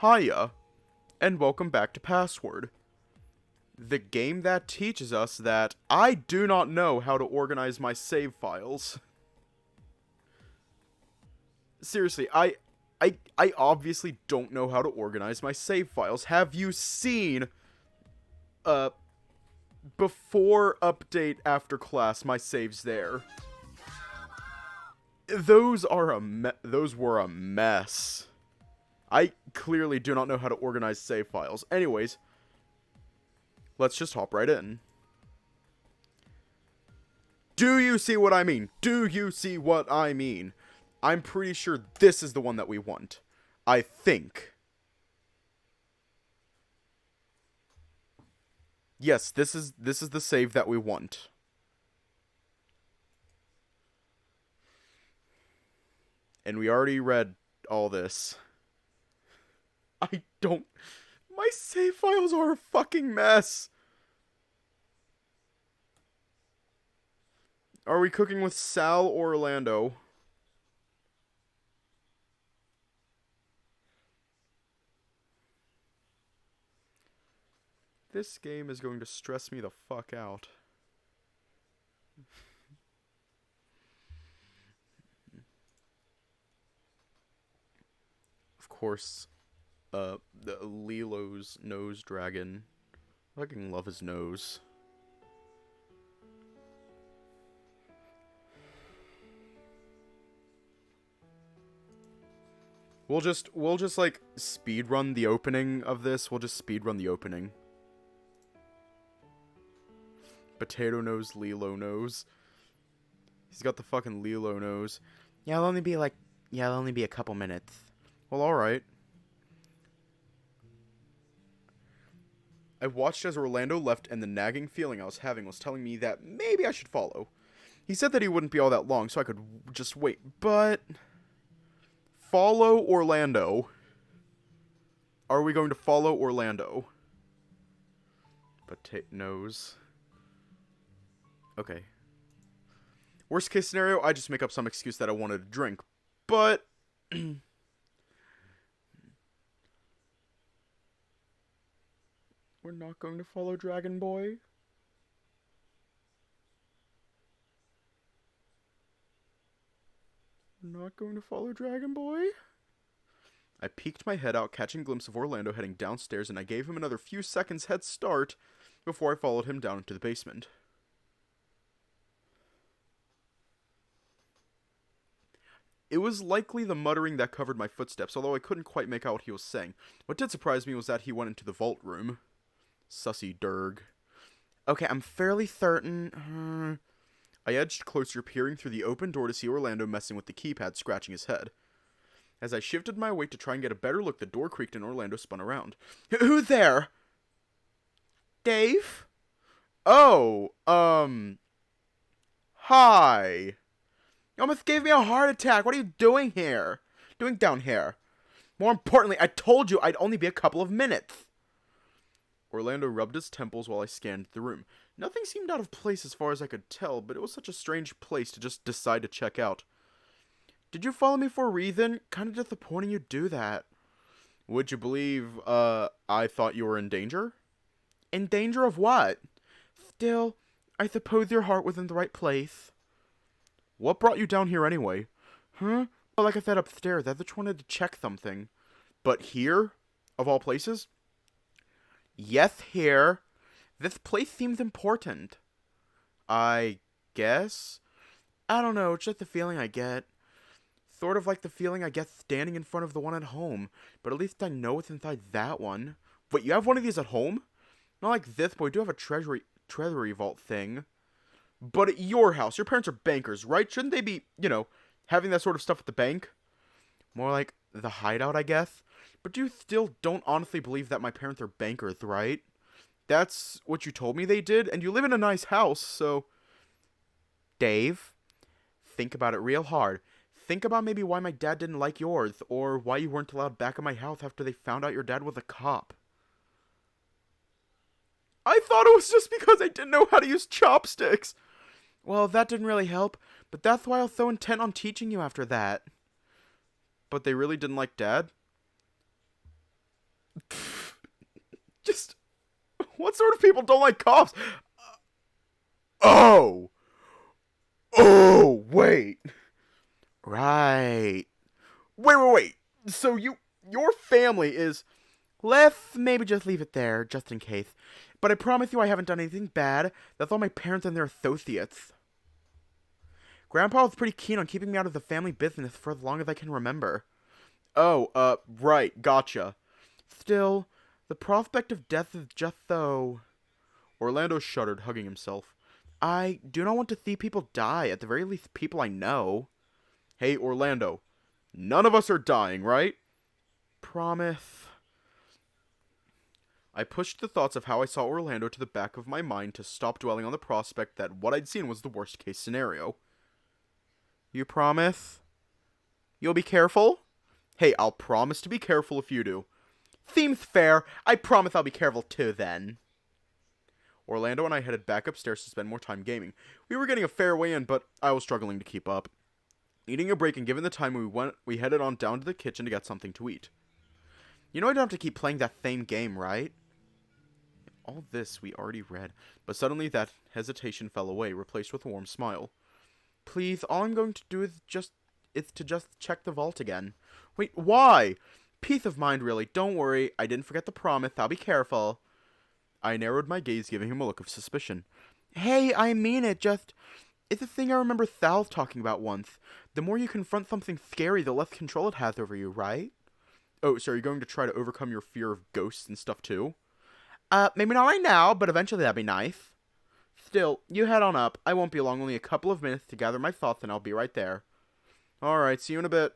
Hiya, and welcome back to Password, the game that teaches us that I do not know how to organize my save files. Seriously, I obviously don't know how to organize my save files. Have you seen, uh, before update after class, my saves there? Those were a mess. I clearly do not know how to organize save files. Anyways, let's just hop right in. Do you see what I mean? Do you see what I mean? I'm pretty sure this is the one that we want. I think. Yes, this is the save that we want. And we already read all this. I don't... My save files are a fucking mess. Are we cooking with Sal or Orlando? This game is going to stress me the fuck out. Of course, the Lilo's nose dragon. I fucking love his nose. We'll just like speed run the opening of this. We'll just speed run the opening. Potato nose, Lilo nose. He's got the fucking Lilo nose. Yeah, it'll only be a couple minutes. Well, alright. I watched as Orlando left, and the nagging feeling I was having was telling me that maybe I should follow. He said that he wouldn't be all that long, so I could just wait, but... Follow Orlando. Are we going to follow Orlando? Potato nose. Okay. Worst case scenario, I just make up some excuse that I wanted to drink. But... We're not going to follow Dragon Boy? We're not going to follow Dragon Boy? I peeked my head out, catching a glimpse of Orlando heading downstairs, and I gave him another few seconds head start before I followed him down into the basement. It was likely the muttering that covered my footsteps, although I couldn't quite make out what he was saying. What did surprise me was that he went into the vault room. Sussy Durg. Okay, I'm fairly certain... I edged closer, peering through the open door to see Orlando messing with the keypad, scratching his head. As I shifted my weight to try and get a better look, the door creaked and Orlando spun around. Who there? Dave? Oh, hi. You almost gave me a heart attack. What are you doing here? Doing down here? More importantly, I told you I'd only be a couple of minutes. Orlando rubbed his temples while I scanned the room. Nothing seemed out of place as far as I could tell, but it was such a strange place to just decide to check out. Did you follow me for a reason? Kinda disappointing you do that. Would you believe, I thought you were in danger? In danger of what? Still, I suppose your heart was in the right place. What brought you down here anyway? Huh? Well, like I said upstairs, I just wanted to check something. But here? Of all places? Yes, here. This place seems important. I guess? I don't know, it's just the feeling I get. Sort of like the feeling I get standing in front of the one at home, but at least I know what's inside that one. Wait, you have one of these at home? Not like this, but we do have a treasury vault thing. But at your house, your parents are bankers, right? Shouldn't they be, having that sort of stuff at the bank? More like the hideout, I guess. But you still don't honestly believe that my parents are bankers, right? That's what you told me they did, and you live in a nice house, so... Dave, think about it real hard. Think about maybe why my dad didn't like yours, or why you weren't allowed back at my house after they found out your dad was a cop. I thought it was just because I didn't know how to use chopsticks. Well, that didn't really help, but that's why I was so intent on teaching you after that. But they really didn't like Dad? What sort of people don't like cops? Oh! Oh, wait. Right. Wait. So your family is... Let's maybe just leave it there, just in case. But I promise you I haven't done anything bad. That's all my parents and their associates. Grandpa was pretty keen on keeping me out of the family business for as long as I can remember. Oh, right, gotcha. Still, the prospect of death is just so... Orlando shuddered, hugging himself. I do not want to see people die, at the very least people I know. Hey, Orlando, none of us are dying, right? Promise. I pushed the thoughts of how I saw Orlando to the back of my mind to stop dwelling on the prospect that what I'd seen was the worst case scenario. You promise? You'll be careful? Hey, I'll promise to be careful if you do. Seems fair. I promise I'll be careful too then. Orlando and I headed back upstairs to spend more time gaming. We were getting a fair way in, but I was struggling to keep up. Needing a break and given the time we headed on down to the kitchen to get something to eat. You know I don't have to keep playing that same game, right? All this we already read, but suddenly that hesitation fell away, replaced with a warm smile. Please, all I'm going to do is to just check the vault again. Wait, why? Peace of mind, really. Don't worry, I didn't forget the promise. I'll be careful. I narrowed my gaze, giving him a look of suspicion. Hey, I mean it, it's a thing I remember Sal talking about once. The more you confront something scary, the less control it has over you, right? Oh, so are you going to try to overcome your fear of ghosts and stuff too? Maybe not right now, but eventually that'd be nice. Still, you head on up. I won't be long, only a couple of minutes to gather my thoughts and I'll be right there. Alright, see you in a bit.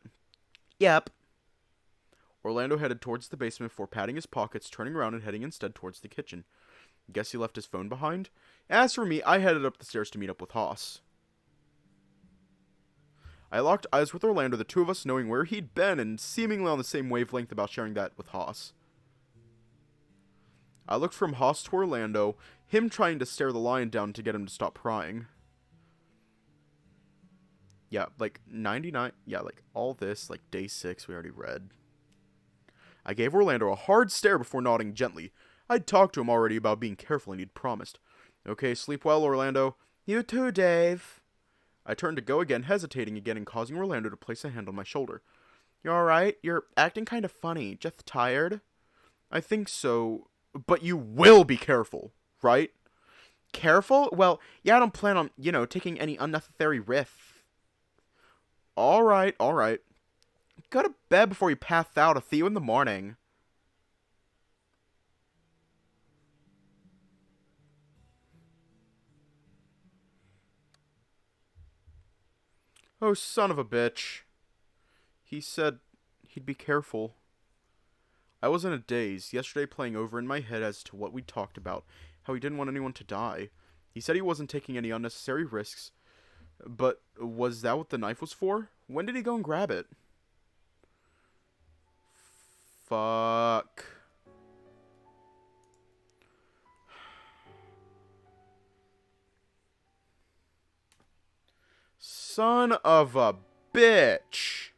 Yep. Orlando headed towards the basement before patting his pockets, turning around and heading instead towards the kitchen. Guess he left his phone behind? As for me, I headed up the stairs to meet up with Haas. I locked eyes with Orlando, the two of us knowing where he'd been and seemingly on the same wavelength about sharing that with Haas. I looked from Haas to Orlando, him trying to stare the lion down to get him to stop prying. Yeah, like 99, yeah, like all this, like day 6 we already read. I gave Orlando a hard stare before nodding gently. I'd talked to him already about being careful and he'd promised. Okay, sleep well, Orlando. You too, Dave. I turned to go again, hesitating again and causing Orlando to place a hand on my shoulder. You alright? You're acting kind of funny. Just tired? I think so, but you will be careful, right? Careful? Well, yeah, I don't plan on, taking any unnecessary risks. Alright. Go to bed before you pass out. I'll see you in the morning. Oh, son of a bitch. He said he'd be careful. I was in a daze, yesterday playing over in my head as to what we'd talked about, how he didn't want anyone to die. He said he wasn't taking any unnecessary risks, but was that what the knife was for? When did he go and grab it? Fuck. Son of a bitch.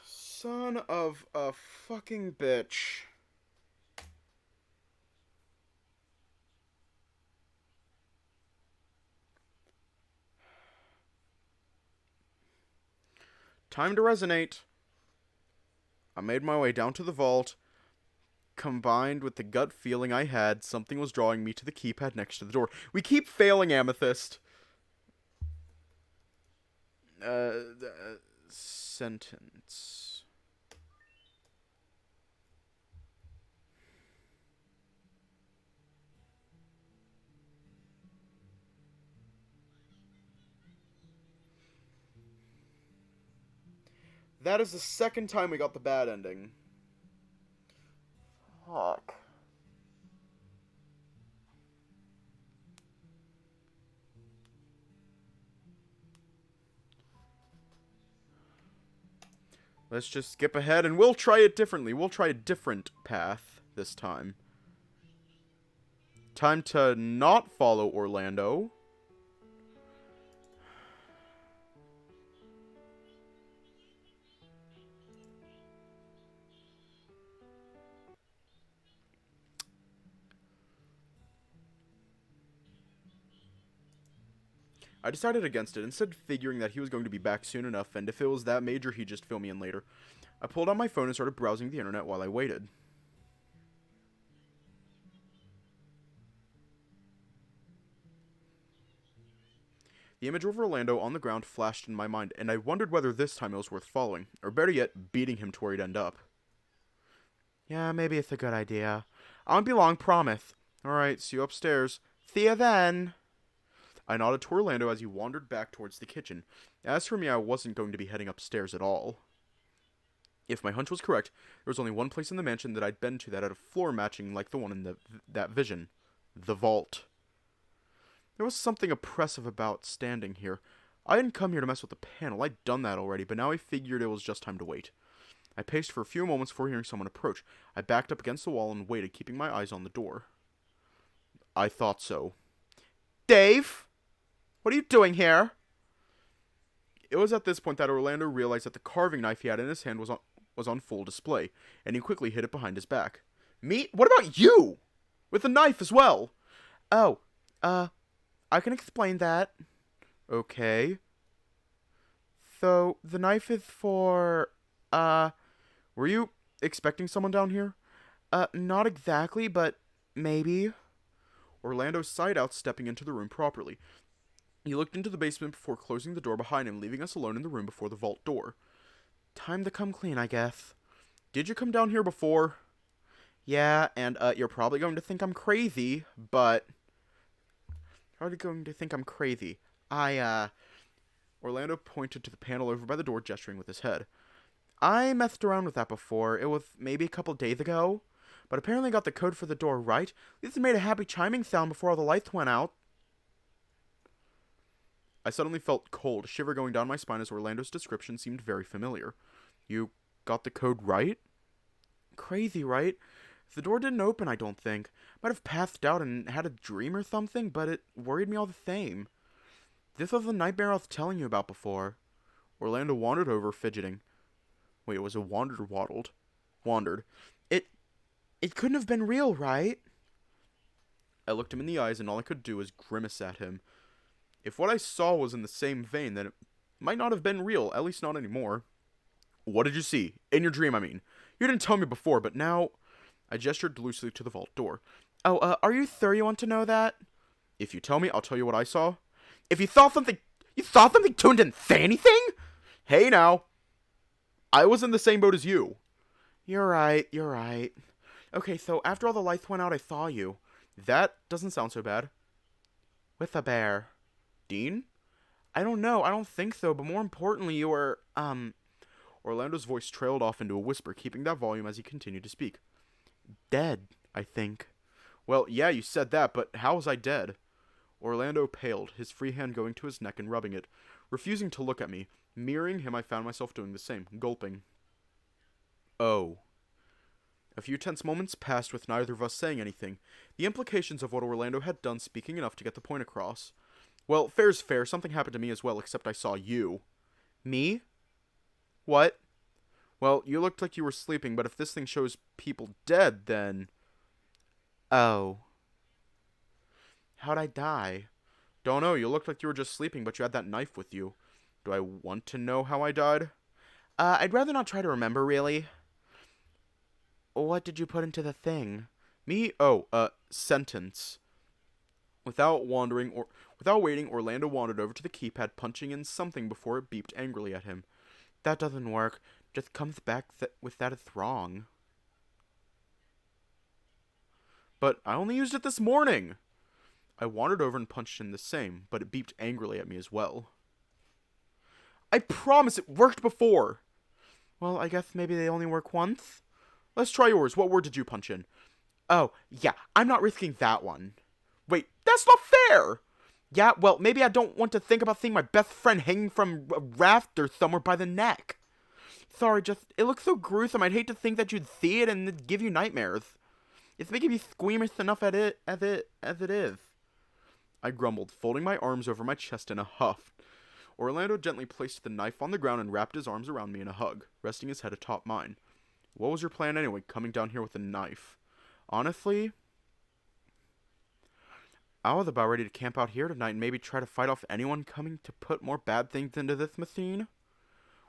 Son of a fucking bitch. Time to resonate. I made my way down to the vault. Combined with the gut feeling I had, something was drawing me to the keypad next to the door. We keep failing, Amethyst. Sentence. That is the second time we got the bad ending. Fuck. Let's just skip ahead and we'll try it differently. We'll try a different path this time. Time to not follow Orlando. I decided against it, instead figuring that he was going to be back soon enough, and if it was that major, he'd just fill me in later. I pulled out my phone and started browsing the internet while I waited. The image of Orlando on the ground flashed in my mind, and I wondered whether this time it was worth following, or better yet, beating him to where he'd end up. Yeah, maybe it's a good idea. I won't be long, promise. Alright, see you upstairs. See you then. I nodded to Orlando as he wandered back towards the kitchen. As for me, I wasn't going to be heading upstairs at all. If my hunch was correct, there was only one place in the mansion that I'd been to that had a floor matching like the one in that vision. The vault. There was something oppressive about standing here. I didn't come here to mess with the panel. I'd done that already, but now I figured it was just time to wait. I paced for a few moments before hearing someone approach. I backed up against the wall and waited, keeping my eyes on the door. I thought so. Dave? What are you doing here? It was at this point that Orlando realized that the carving knife he had in his hand was on full display, and he quickly hid it behind his back. Me? What about you? With a knife as well? Oh, I can explain that. Okay. So, the knife is for, were you expecting someone down here? Not exactly, but maybe. Orlando sighed out, stepping into the room properly. He looked into the basement before closing the door behind him, leaving us alone in the room before the vault door. Time to come clean, I guess. Did you come down here before? Yeah, and, you're probably going to think I'm crazy, but... Orlando pointed to the panel over by the door, gesturing with his head. I messed around with that before. It was maybe a couple days ago, but apparently got the code for the door right. At least it made a happy chiming sound before all the lights went out. I suddenly felt cold, a shiver going down my spine as Orlando's description seemed very familiar. You got the code right? Crazy, right? The door didn't open, I don't think. Might have passed out and had a dream or something, but it worried me all the same. This was the nightmare I was telling you about before. Orlando wandered over, fidgeting. Wait, was it wandered or waddled? Wandered. It couldn't have been real, right? I looked him in the eyes, and all I could do was grimace at him. If what I saw was in the same vein, then it might not have been real, at least not anymore. What did you see? In your dream, I mean. You didn't tell me before, but now... I gestured loosely to the vault door. Oh, are you sure you want to know that? If you tell me, I'll tell you what I saw. If you saw something... You saw something too and didn't say anything? Hey, now. I was in the same boat as you. You're right. Okay, so after all the lights went out, I saw you. That doesn't sound so bad. With a bear. Dean? I don't know. I don't think so, but more importantly, you were, Orlando's voice trailed off into a whisper, keeping that volume as he continued to speak. Dead, I think. Well, yeah, you said that, but how was I dead? Orlando paled, his free hand going to his neck and rubbing it, refusing to look at me. Mirroring him, I found myself doing the same, gulping. Oh. A few tense moments passed with neither of us saying anything, the implications of what Orlando had done speaking enough to get the point across. Well, fair's fair, something happened to me as well, except I saw you. Me? What? Well, you looked like you were sleeping, but if this thing shows people dead, then... Oh. How'd I die? Don't know, you looked like you were just sleeping, but you had that knife with you. Do I want to know how I died? I'd rather not try to remember, really. What did you put into the thing? Me? Oh, sentence. Without waiting, Orlando wandered over to the keypad, punching in something before it beeped angrily at him. That doesn't work. Just comes back with that it's wrong. But I only used it this morning. I wandered over and punched in the same, but it beeped angrily at me as well. I promise it worked before. Well, I guess maybe they only work once. Let's try yours. What word did you punch in? Oh, yeah, I'm not risking that one. Wait, that's not fair! Yeah, well, maybe I don't want to think about seeing my best friend hanging from a rafter somewhere by the neck. Sorry, it looks so gruesome, I'd hate to think that you'd see it and it'd give you nightmares. It's making me squeamish enough as it is. I grumbled, folding my arms over my chest in a huff. Orlando gently placed the knife on the ground and wrapped his arms around me in a hug, resting his head atop mine. What was your plan anyway, coming down here with a knife? Honestly... I was about ready to camp out here tonight and maybe try to fight off anyone coming to put more bad things into this machine.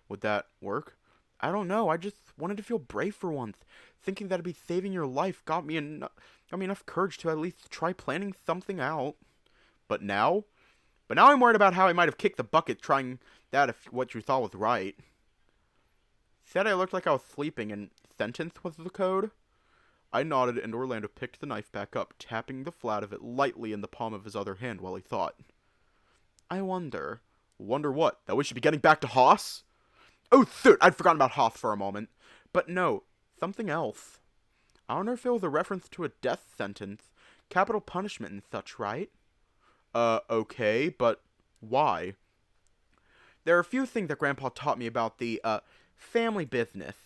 Would that work? I don't know. I just wanted to feel brave for once. Thinking that it'd be saving your life got me enough courage to at least try planning something out. But now? But now I'm worried about how I might have kicked the bucket trying that if what you thought was right. Said I looked like I was sleeping and sentence was the code? I nodded and Orlando picked the knife back up, tapping the flat of it lightly in the palm of his other hand while he thought. I wonder. Wonder what? That we should be getting back to Haas? Oh, shoot! I'd forgotten about Haas for a moment. But no, something else. I wonder if it was a reference to a death sentence, capital punishment and such, right? Okay, but why? There are a few things that Grandpa taught me about the, family business.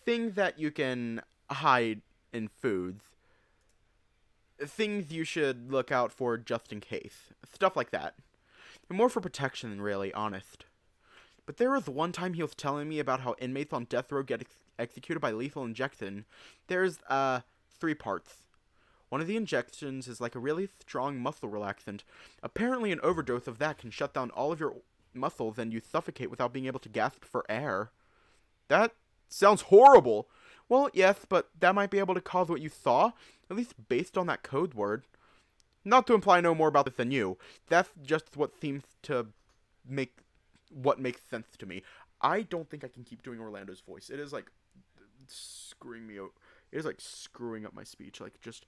Things that you can hide in foods. Things you should look out for just in case. Stuff like that. And more for protection than really, honest. But there was one time he was telling me about how inmates on death row get executed by lethal injection. There's, 3 parts. One of the injections is like a really strong muscle relaxant. Apparently an overdose of that can shut down all of your muscles and you suffocate without being able to gasp for air. That sounds horrible. Well, yes, but that might be able to cause what you saw, at least based on that code word. Not to imply I know more about this than you. That's just what seems to make what makes sense to me. I don't think I can keep doing Orlando's voice. It is like screwing me out. It is like screwing up my speech. Like just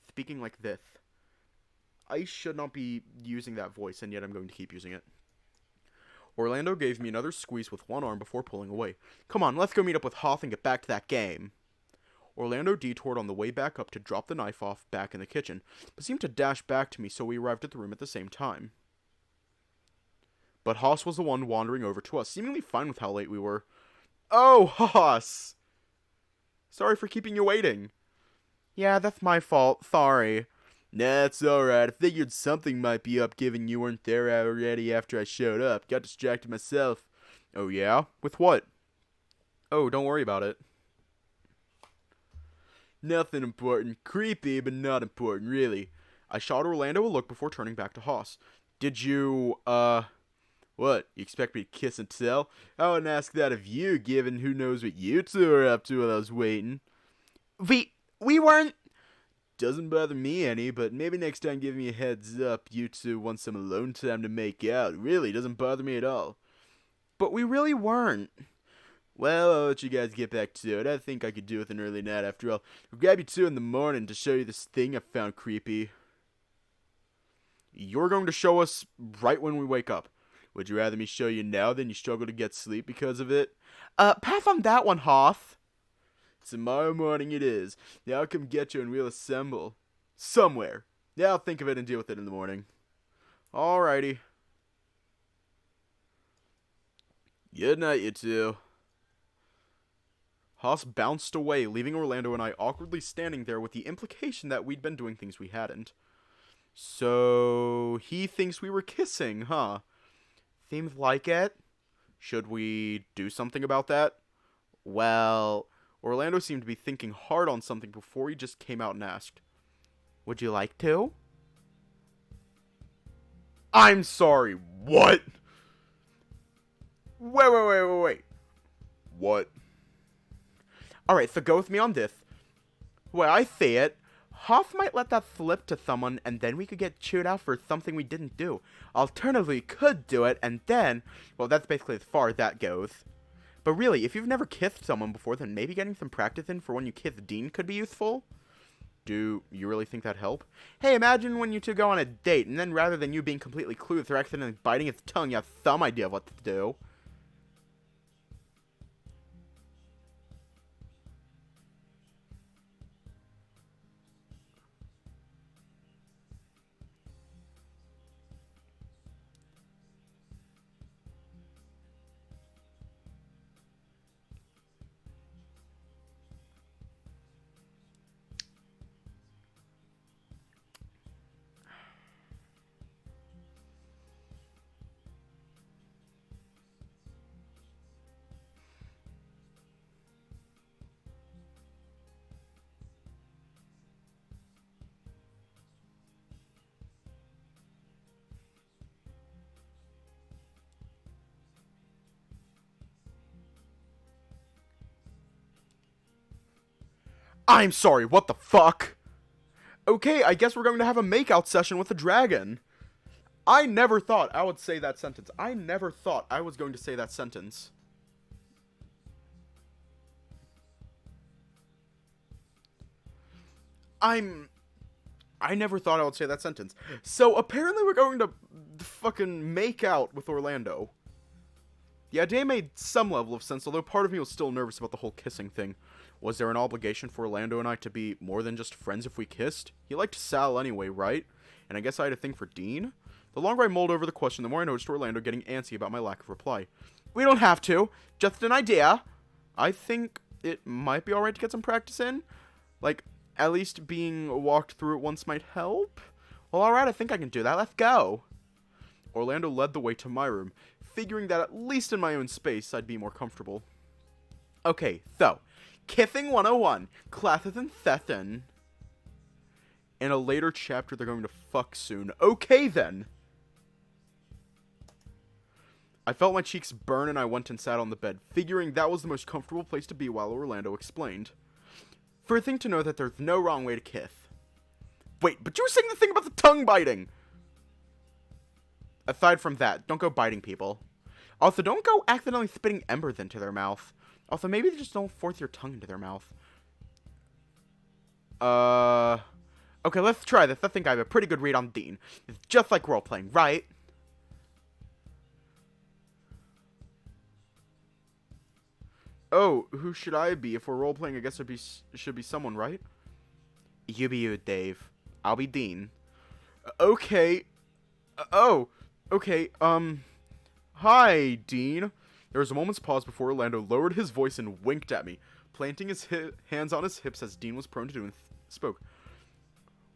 speaking like this. I should not be using that voice, and yet I'm going to keep using it. Orlando gave me another squeeze with one arm before pulling away. Come on, let's go meet up with Hoth and get back to that game. Orlando detoured on the way back up to drop the knife off back in the kitchen, but seemed to dash back to me, so we arrived at the room at the same time. But Haas was the one wandering over to us, seemingly fine with how late we were. Oh, Haas! Sorry for keeping you waiting. Yeah, that's my fault. Sorry. Nah, it's alright. I figured something might be up given you weren't there already after I showed up. Got distracted myself. Oh yeah? With what? Oh, don't worry about it. Nothing important. Creepy, but not important, really. I shot Orlando a look before turning back to Haas. Did you, what? You expect me to kiss and tell? I wouldn't ask that of you, given who knows what you two are up to while I was waiting. We weren't... Doesn't bother me any, but maybe next time give me a heads up. You two want some alone time to make out. Really, doesn't bother me at all. But we really weren't. Well, I'll let you guys get back to it. I think I could do with an early night after all. I'll grab you two in the morning to show you this thing I found creepy. You're going to show us right when we wake up. Would you rather me show you now than you struggle to get sleep because of it? Pass on that one, Hoth. Tomorrow morning it is. Now I'll come get you and we'll assemble. Somewhere. Now I'll think of it and deal with it in the morning. Alrighty. Good night, you two. Haas bounced away, leaving Orlando and I awkwardly standing there with the implication that we'd been doing things we hadn't. So, he thinks we were kissing, huh? Seems like it. Should we do something about that? Well... Orlando seemed to be thinking hard on something before he just came out and asked, would you like to? I'm sorry, what? Wait. What? Alright, so go with me on this. Well, I say it. Hoth might let that slip to someone, and then we could get chewed out for something we didn't do. Alternatively, we could do it, and then... Well, that's basically as far as that goes. But really, if you've never kissed someone before, then maybe getting some practice in for when you kiss Dean could be useful? Do you really think that'd help? Hey, imagine when you two go on a date, and then rather than you being completely clueless or accidentally biting its tongue, you have some idea of what to do. I'm sorry, what the fuck? Okay, I guess we're going to have a makeout session with the dragon. I never thought I would say that sentence. I never thought I was going to say that sentence. I never thought I would say that sentence. So apparently we're going to fucking make out with Orlando. The idea made some level of sense, although part of me was still nervous about the whole kissing thing. Was there an obligation for Orlando and I to be more than just friends if we kissed? He liked Sal anyway, right? And I guess I had a thing for Dean? The longer I mulled over the question, the more I noticed Orlando getting antsy about my lack of reply. We don't have to. Just an idea. I think it might be alright to get some practice in. Like, at least being walked through it once might help. Well, alright, I think I can do that. Let's go. Orlando led the way to my room, figuring that at least in my own space, I'd be more comfortable. Okay, so, Kissing 101, classes in session. In a later chapter, they're going to fuck soon. Okay, then. I felt my cheeks burn and I went and sat on the bed, figuring that was the most comfortable place to be while Orlando explained. For a thing to know that there's no wrong way to kiss. Wait, but you were saying the thing about the tongue biting! Aside from that, don't go biting people. Also, don't go accidentally spitting embers into their mouth. Also, maybe just don't force your tongue into their mouth. Okay, let's try this. I think I have a pretty good read on Dean. It's just like role-playing, right? Oh, who should I be? If we're role-playing, I guess it should be someone, right? You be you, Dave. I'll be Dean. Okay. Okay, hi, Dean. There was a moment's pause before Orlando lowered his voice and winked at me, planting his hands on his hips as Dean was prone to do and spoke.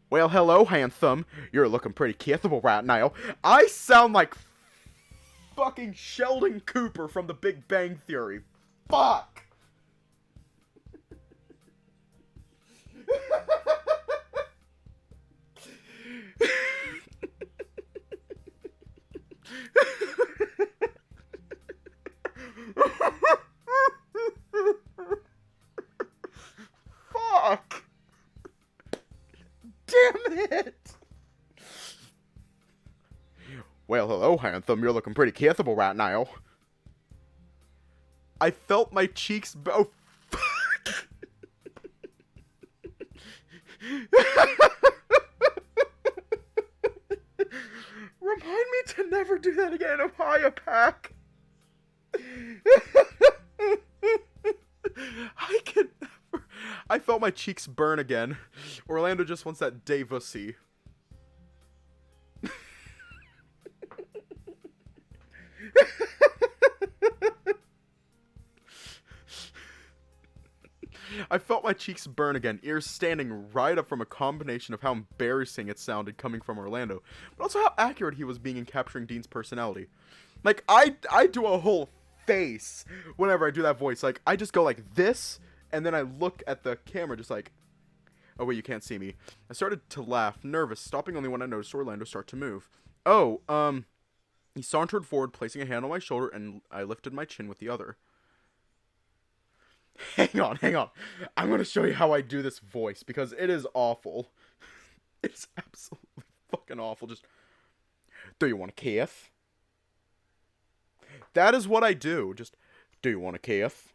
Well, hello, handsome. You're looking pretty kissable right now. I sound like fucking Sheldon Cooper from The Big Bang Theory. Fuck! Fuck! Damn it! Well, hello, handsome. You're looking pretty kissable right now. I felt my cheeks oh, fuck! Remind me to never do that again. Am I a pack? I can never. I felt my cheeks burn again. Orlando just wants that Davussy. I felt my cheeks burn again, ears standing right up from a combination of how embarrassing it sounded coming from Orlando, but also how accurate he was being in capturing Dean's personality. Like, I do a whole face whenever I do that voice. Like, I just go like this, and then I look at the camera just like, oh wait, you can't see me. I started to laugh, nervous, stopping only when I noticed Orlando start to move. Oh, he sauntered forward, placing a hand on my shoulder, and I lifted my chin with the other. Hang on. I'm going to show you how I do this voice, because it is awful. It's absolutely fucking awful. Just, do you want to kiss? That is what I do. Just, do you want to kiss?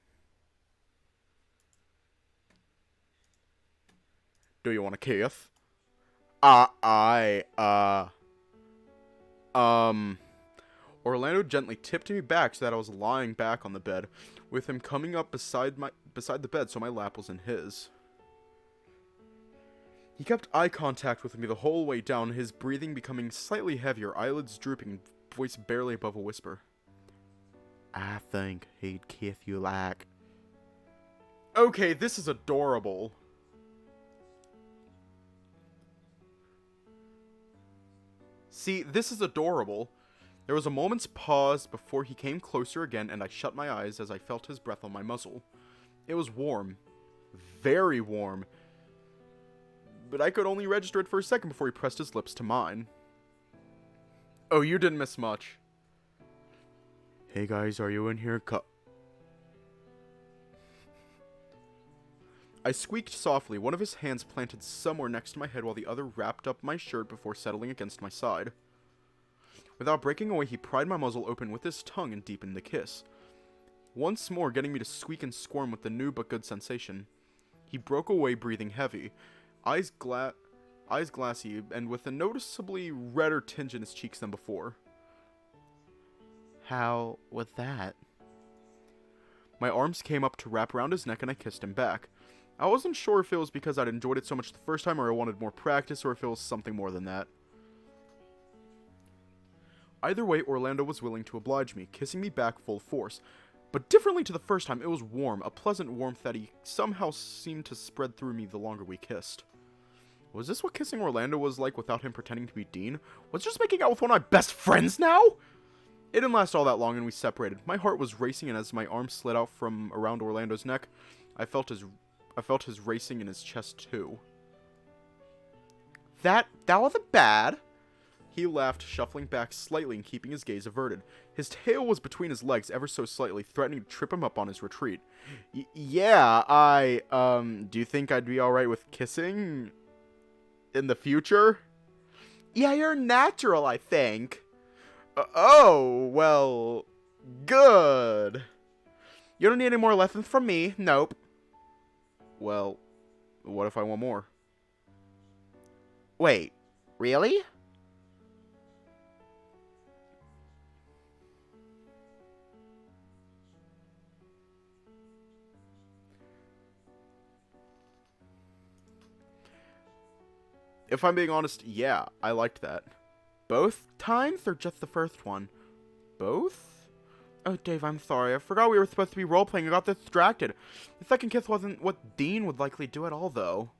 Do you want to kiss? Orlando gently tipped me back so that I was lying back on the bed, with him coming up beside the bed so my lap was in his. He kept eye contact with me the whole way down, his breathing becoming slightly heavier, eyelids drooping, voice barely above a whisper. I think he'd kiss you like... Okay, this is adorable. See, this is adorable. There was a moment's pause before he came closer again, and I shut my eyes as I felt his breath on my muzzle. It was warm. Very warm. But I could only register it for a second before he pressed his lips to mine. Oh, you didn't miss much. Hey guys, are you in here? I squeaked softly, one of his hands planted somewhere next to my head while the other wrapped up my shirt before settling against my side. Without breaking away, he pried my muzzle open with his tongue and deepened the kiss, once more getting me to squeak and squirm with the new but good sensation. He broke away, breathing heavy, eyes glassy, and with a noticeably redder tinge in his cheeks than before. How was that? My arms came up to wrap around his neck and I kissed him back. I wasn't sure if it was because I'd enjoyed it so much the first time or I wanted more practice or if it was something more than that. Either way, Orlando was willing to oblige me, kissing me back full force. But differently to the first time, it was warm, a pleasant warmth that he somehow seemed to spread through me the longer we kissed. Was this what kissing Orlando was like without him pretending to be Dean? Was just making out with one of my best friends now? It didn't last all that long and we separated. My heart was racing, and as my arm slid out from around Orlando's neck, I felt his racing in his chest too. That wasn't bad. He laughed, shuffling back slightly and keeping his gaze averted. His tail was between his legs ever so slightly, threatening to trip him up on his retreat. Yeah, do you think I'd be alright with kissing in the future? Yeah, you're natural, I think. Oh, well, good. You don't need any more lessons from me. Nope. Well, what if I want more? Wait, really? If I'm being honest, yeah, I liked that. Both times or just the first one? Both? Oh, Dave, I'm sorry. I forgot we were supposed to be role-playing. I got distracted. The second kiss wasn't what Dean would likely do at all, though.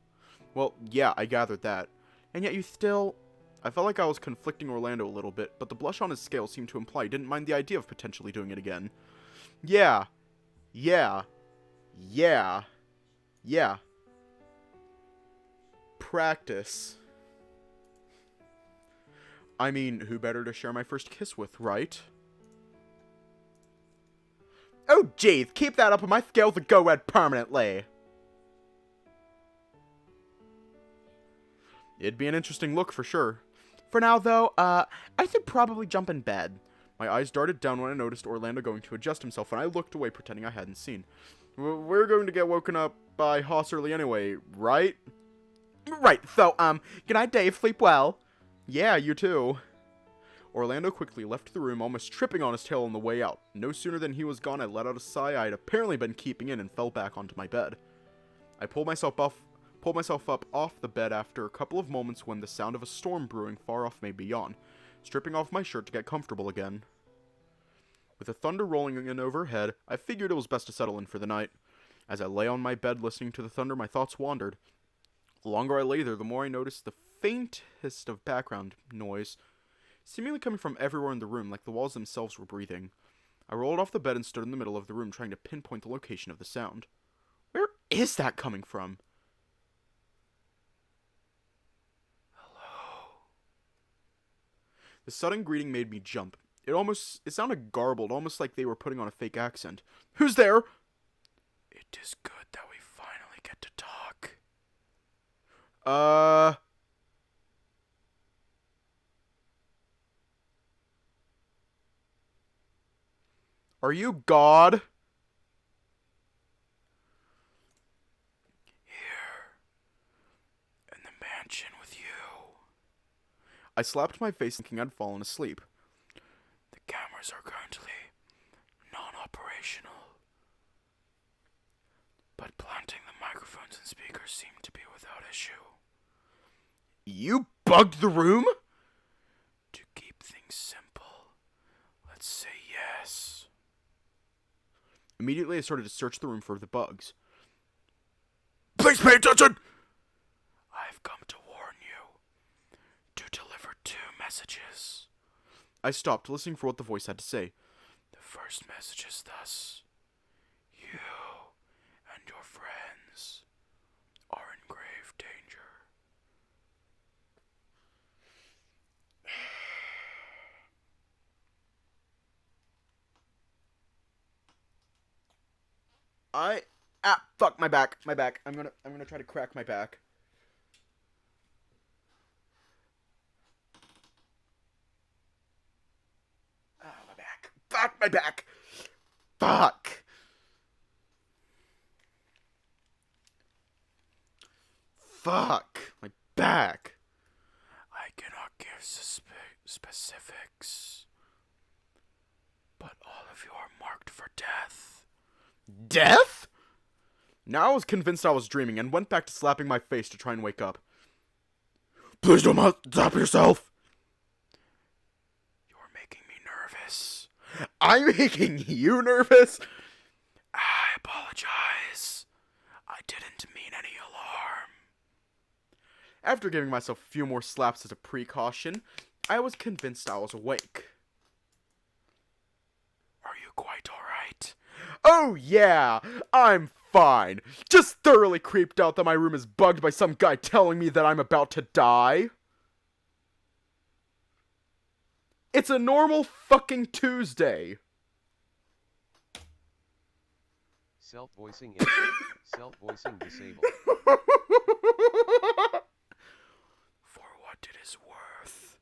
Well, yeah, I gathered that. And yet you still... I felt like I was conflicting Orlando a little bit, but the blush on his scale seemed to imply he didn't mind the idea of potentially doing it again. Yeah. Practice. I mean, who better to share my first kiss with, right? Oh, jeez, keep that up and my scales will go red permanently. It'd be an interesting look for sure. For now, though, I should probably jump in bed. My eyes darted down when I noticed Orlando going to adjust himself, and I looked away pretending I hadn't seen. We're going to get woken up by Hoss early anyway, right? Right, so, good night, Dave, sleep well. Yeah, you too. Orlando quickly left the room, almost tripping on his tail on the way out. No sooner than he was gone, I let out a sigh I had apparently been keeping in and fell back onto my bed. I pulled myself up off the bed after a couple of moments when the sound of a storm brewing far off made me yawn, stripping off my shirt to get comfortable again. With the thunder rolling in overhead, I figured it was best to settle in for the night. As I lay on my bed listening to the thunder, my thoughts wandered. The longer I lay there, the more I noticed the faintest of background noise, seemingly coming from everywhere in the room, like the walls themselves were breathing. I rolled off the bed and stood in the middle of the room, trying to pinpoint the location of the sound. Where is that coming from? Hello. The sudden greeting made me jump. It sounded garbled, almost like they were putting on a fake accent. Who's there? It is good that we finally get to talk. Are you God? Here, in the mansion with you. I slapped my face thinking I'd fallen asleep. The cameras are currently non-operational, but planting the microphones and speakers seem to be without issue. You bugged the room? To keep things simple, let's say yes. Immediately I started to search the room for the bugs. Please pay attention! I've come to warn you. To deliver 2 messages. I stopped, listening for what the voice had to say. The first message is thus: you and your friends are in grave danger. Ah, fuck, my back. My back. I'm gonna try to crack my back. Ah, my back. Fuck, my back. Fuck. Fuck. My back. I cannot give specifics. But all of you are marked for death. Death? Now I was convinced I was dreaming and went back to slapping my face to try and wake up. Please don't stop yourself. You're making me nervous. I'm making you nervous? I apologize. I didn't mean any alarm. After giving myself a few more slaps as a precaution, I was convinced I was awake. Are you quite alright? Oh yeah, I'm fine. Just thoroughly creeped out that my room is bugged by some guy telling me that I'm about to die. It's a normal fucking Tuesday. Self-voicing in. Self-voicing disabled. For what it is worth,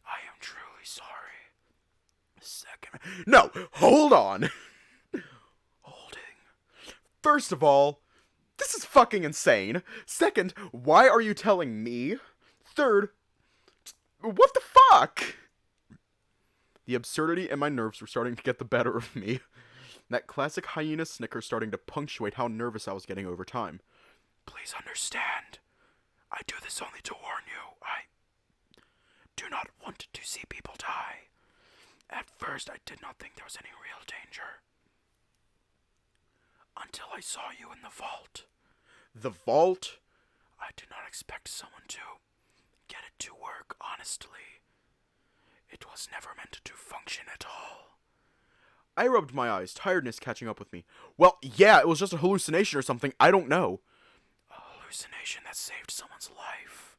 I am truly sorry. Second. No, hold on. Holding. First of all, this is fucking insane. Second, why are you telling me? Third, what the fuck? The absurdity and my nerves were starting to get the better of me. That classic hyena snicker starting to punctuate how nervous I was getting over time. Please understand. I do this only to warn you. I do not want to see people die. At first, I did not think there was any real danger. Until I saw you in the vault. The vault? I did not expect someone to get it to work, honestly. It was never meant to function at all. I rubbed my eyes, tiredness catching up with me. Well, yeah, it was just a hallucination or something, I don't know. A hallucination that saved someone's life.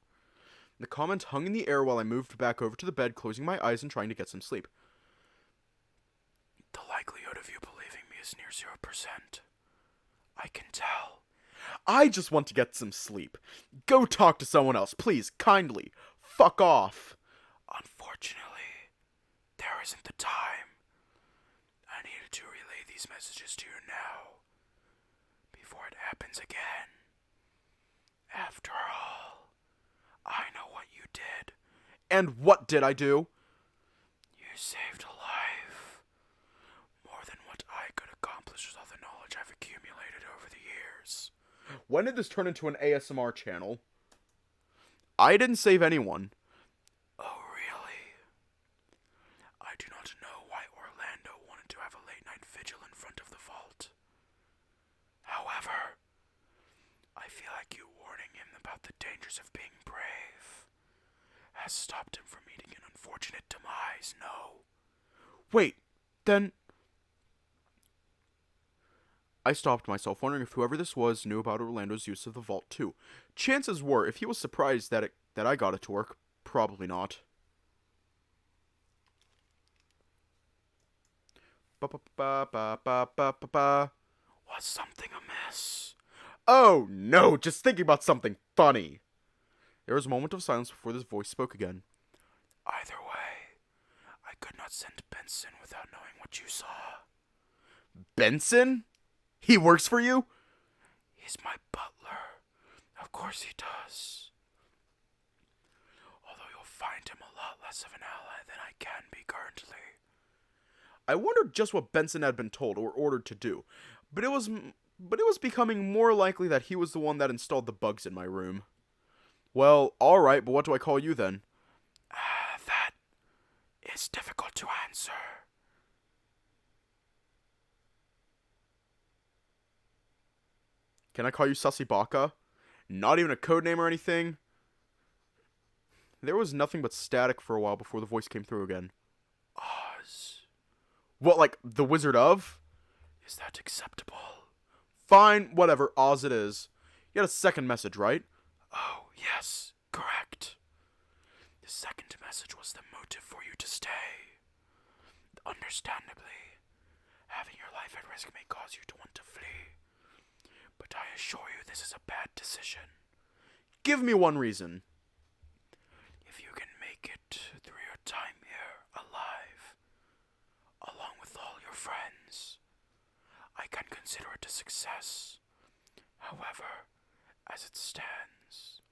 The comment hung in the air while I moved back over to the bed, closing my eyes and trying to get some sleep. The likelihood of you believing me is near 0%. I can tell. I just want to get some sleep. Go talk to someone else, please, kindly. Fuck off. Unfortunately, there isn't the time. I needed to relay these messages to you now, before it happens again. After all, I know what you did. And what did I do? You saved a life. More than what I could accomplish with all the knowledge I've accumulated over the years. When did this turn into an ASMR channel? I didn't save anyone. Oh, really? I do not know why Orlando wanted to have a late-night vigil in front of the vault. However, I feel like you warning him about the dangers of being brave has stopped him from meeting an unfortunate demise, no? Wait, then... I stopped myself, wondering if whoever this was knew about Orlando's use of the vault too. Chances were, if he was surprised that I got it to work, probably not. Was something amiss? Oh no, just thinking about something funny. There was a moment of silence before this voice spoke again. Either way, I could not send Benson without knowing what you saw. Benson? He works for you? He's my butler. Of course he does. Although you'll find him a lot less of an ally than I can be currently. I wondered just what Benson had been told or ordered to do, but it was becoming more likely that he was the one that installed the bugs in my room. Well, alright, but what do I call you then? That is difficult to answer. Can I call you Sussy Baka? Not even a code name or anything? There was nothing but static for a while before the voice came through again. Oz. What, like, the Wizard of? Is that acceptable? Fine, whatever, Oz it is. You had a second message, right? Oh, yes, correct. The second message was the motive for you to stay. Understandably, having your life at risk may cause you to want to flee. But I assure you this is a bad decision. Give me one reason. If you can make it through your time here alive, along with all your friends, I can consider it a success. However, as it stands,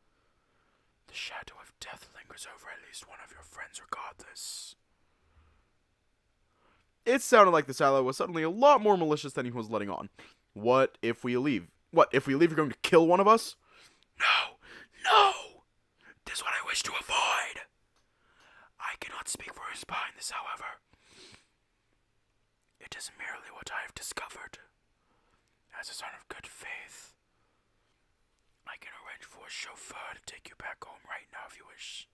the shadow of death lingers over at least one of your friends regardless. It sounded like this ally was suddenly a lot more malicious than he was letting on. What if we leave? What, if we leave you're going to kill one of us? No! No! This is what I wish to avoid! I cannot speak for who's behind this, however. It is merely what I have discovered. As a sign of good faith, I can arrange for a chauffeur to take you back home right now if you wish.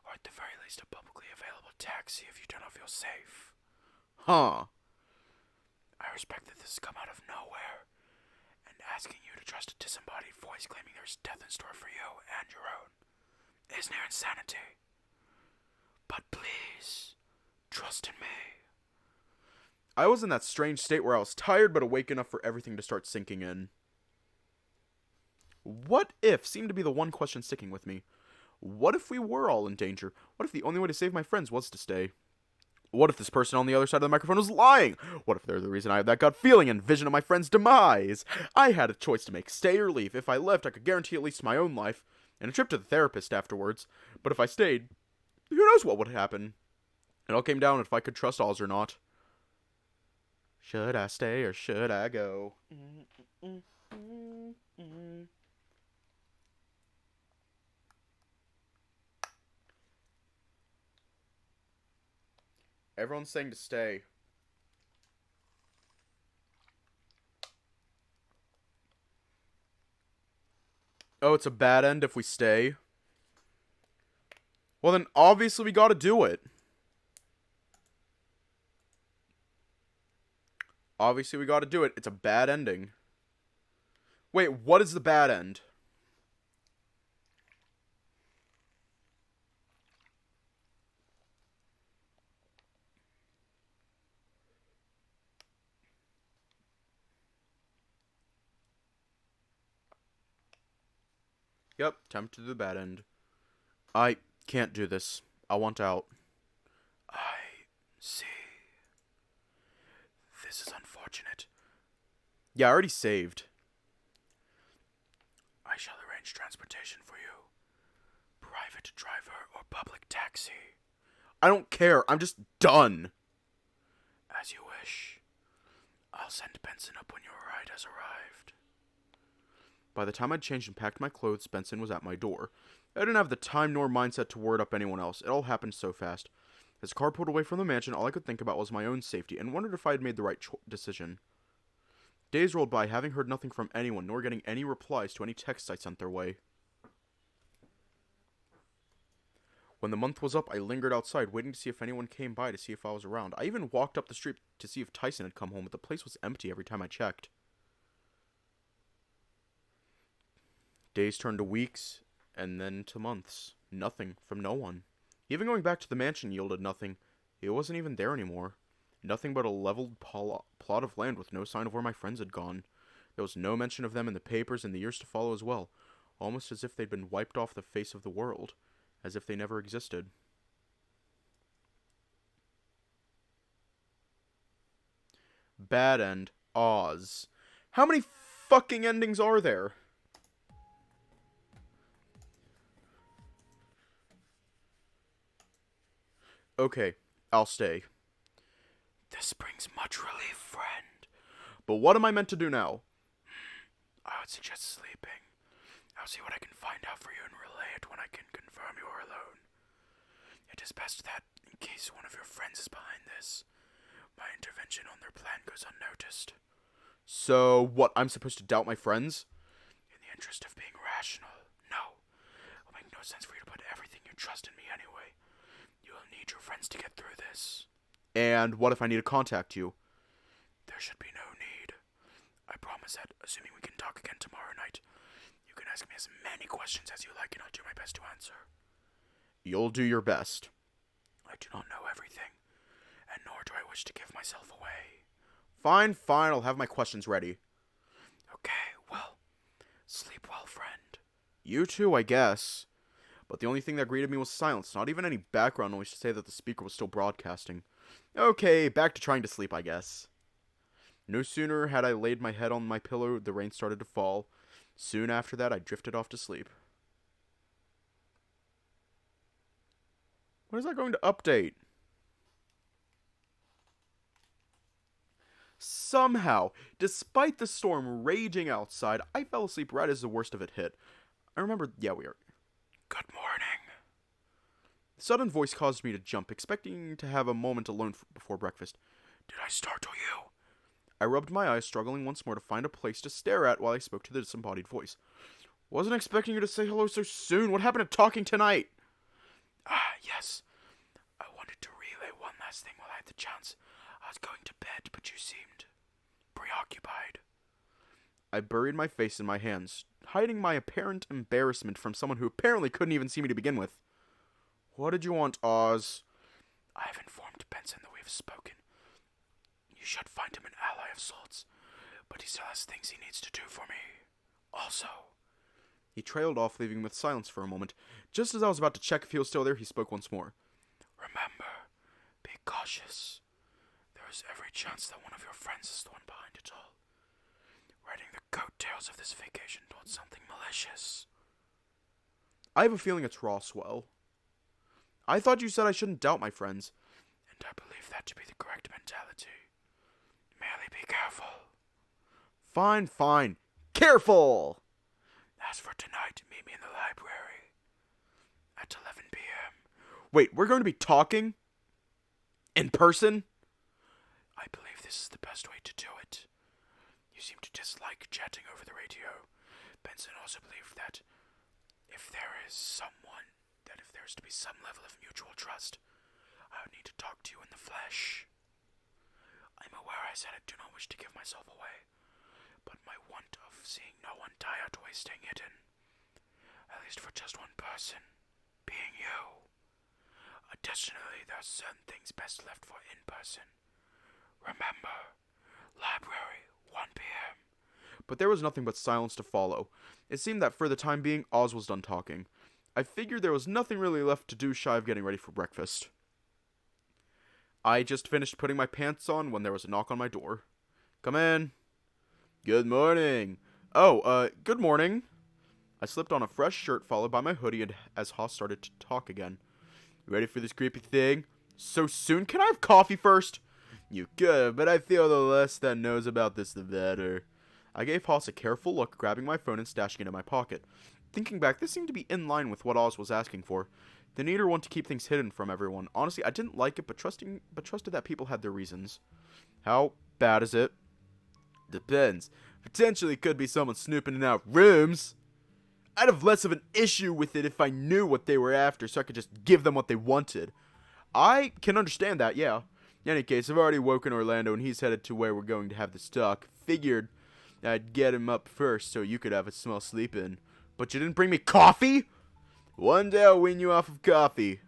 Or at the very least a publicly available taxi if you do not feel safe. Huh. I respect that this has come out of nowhere, and asking you to trust a disembodied voice claiming there's death in store for you and your own is near insanity. But please, trust in me. I was in that strange state where I was tired but awake enough for everything to start sinking in. What if seemed to be the one question sticking with me. What if we were all in danger? What if the only way to save my friends was to stay? What if this person on the other side of the microphone was lying? What if they're the reason I had that gut feeling and vision of my friend's demise? I had a choice to make, stay or leave. If I left, I could guarantee at least my own life, and a trip to the therapist afterwards. But if I stayed, who knows what would happen? It all came down if I could trust Oz or not. Should I stay or should I go? Everyone's saying to stay. Oh, it's a bad end if we stay. Well, then obviously we gotta do it. Obviously we gotta do it. It's a bad ending. Wait, what is the bad end? Yep, tempted to do the bad end. I can't do this. I want out. I see. This is unfortunate. Yeah, I already saved. I shall arrange transportation for you. Private driver or public taxi. I don't care. I'm just done. As you wish. I'll send Benson up when your ride has arrived. By the time I'd changed and packed my clothes, Benson was at my door. I didn't have the time nor mindset to word up anyone else. It all happened so fast. As the car pulled away from the mansion, all I could think about was my own safety, and wondered if I had made the right decision. Days rolled by, having heard nothing from anyone, nor getting any replies to any texts I sent their way. When the month was up, I lingered outside, waiting to see if anyone came by to see if I was around. I even walked up the street to see if Tyson had come home, but the place was empty every time I checked. Days turned to weeks, and then to months. Nothing from no one. Even going back to the mansion yielded nothing. It wasn't even there anymore. Nothing but a leveled plot of land with no sign of where my friends had gone. There was no mention of them in the papers in the years to follow as well, almost as if they'd been wiped off the face of the world, as if they never existed. Bad end. Oz. How many fucking endings are there? Okay, I'll stay. This brings much relief, friend. But what am I meant to do now? I would suggest sleeping. I'll see what I can find out for you and relay it when I can confirm you are alone. It is best that, in case one of your friends is behind this, my intervention on their plan goes unnoticed. So, what, I'm supposed to doubt my friends? In the interest of being rational, no. It will make no sense for you to put everything you trust in me anyway. You will need your friends to get through this. And what if I need to contact you? There should be no need. I promise that, assuming we can talk again tomorrow night, you can ask me as many questions as you like and I'll do my best to answer. You'll do your best. I do not know everything, and nor do I wish to give myself away. Fine, I'll have my questions ready. Okay, Sleep well, friend. You too, I guess. But the only thing that greeted me was silence, not even any background noise to say that the speaker was still broadcasting. Okay, back to trying to sleep, I guess. No sooner had I laid my head on my pillow, the rain started to fall. Soon after that, I drifted off to sleep. When is that going to update? Somehow, despite the storm raging outside, I fell asleep right as the worst of it hit. I remember, we are. Good morning. The sudden voice caused me to jump, expecting to have a moment alone before breakfast. Did I startle you? I rubbed my eyes, struggling once more to find a place to stare at while I spoke to the disembodied voice. Wasn't expecting you to say hello so soon. What happened to talking tonight? Yes. I wanted to relay one last thing while I had the chance. I was going to bed, but you seemed preoccupied. I buried my face in my hands, hiding my apparent embarrassment from someone who apparently couldn't even see me to begin with. What did you want, Oz? I have informed Benson that we have spoken. You should find him an ally of sorts, but he still has things he needs to do for me. Also, he trailed off, leaving me with silence for a moment. Just as I was about to check if he was still there, he spoke once more. Remember, be cautious. There is every chance that one of your friends is the one behind it all, riding the coattails of this vacation towards something malicious. I have a feeling it's Roswell. I thought you said I shouldn't doubt my friends, and I believe that to be the correct mentality. Merely be careful. Fine. Careful! As for tonight, meet me in the library at 11 p.m. Wait, we're going to be talking? In person? I believe this is the best way to do it. You seem to dislike chatting over the radio. Benson also believed that if there is to be some level of mutual trust, I would need to talk to you in the flesh. I'm aware I said I do not wish to give myself away, but my want of seeing no one die outweighs staying hidden. At least for just one person, being you. Additionally, there are certain things best left for in person. Remember, library, 1 p.m. But there was nothing but silence to follow. It seemed that for the time being, Oz was done talking. I figured there was nothing really left to do shy of getting ready for breakfast. I just finished putting my pants on when there was a knock on my door. Come in. Good morning. Good morning. I slipped on a fresh shirt followed by my hoodie as Haas started to talk again. You ready for this creepy thing? So soon? Can I have coffee first? You could, but I feel the less that knows about this, the better. I gave Haas a careful look, grabbing my phone and stashing it in my pocket. Thinking back, this seemed to be in line with what Oz was asking for. The neater one to keep things hidden from everyone. Honestly, I didn't like it, but trusted that people had their reasons. How bad is it? Depends. Potentially could be someone snooping in our rooms. I'd have less of an issue with it if I knew what they were after, so I could just give them what they wanted. I can understand that, yeah. In any case, I've already woken Orlando, and he's headed to where we're going to have this talk. Figured I'd get him up first, so you could have a small sleep in. But you didn't bring me coffee? One day I'll wean you off of coffee.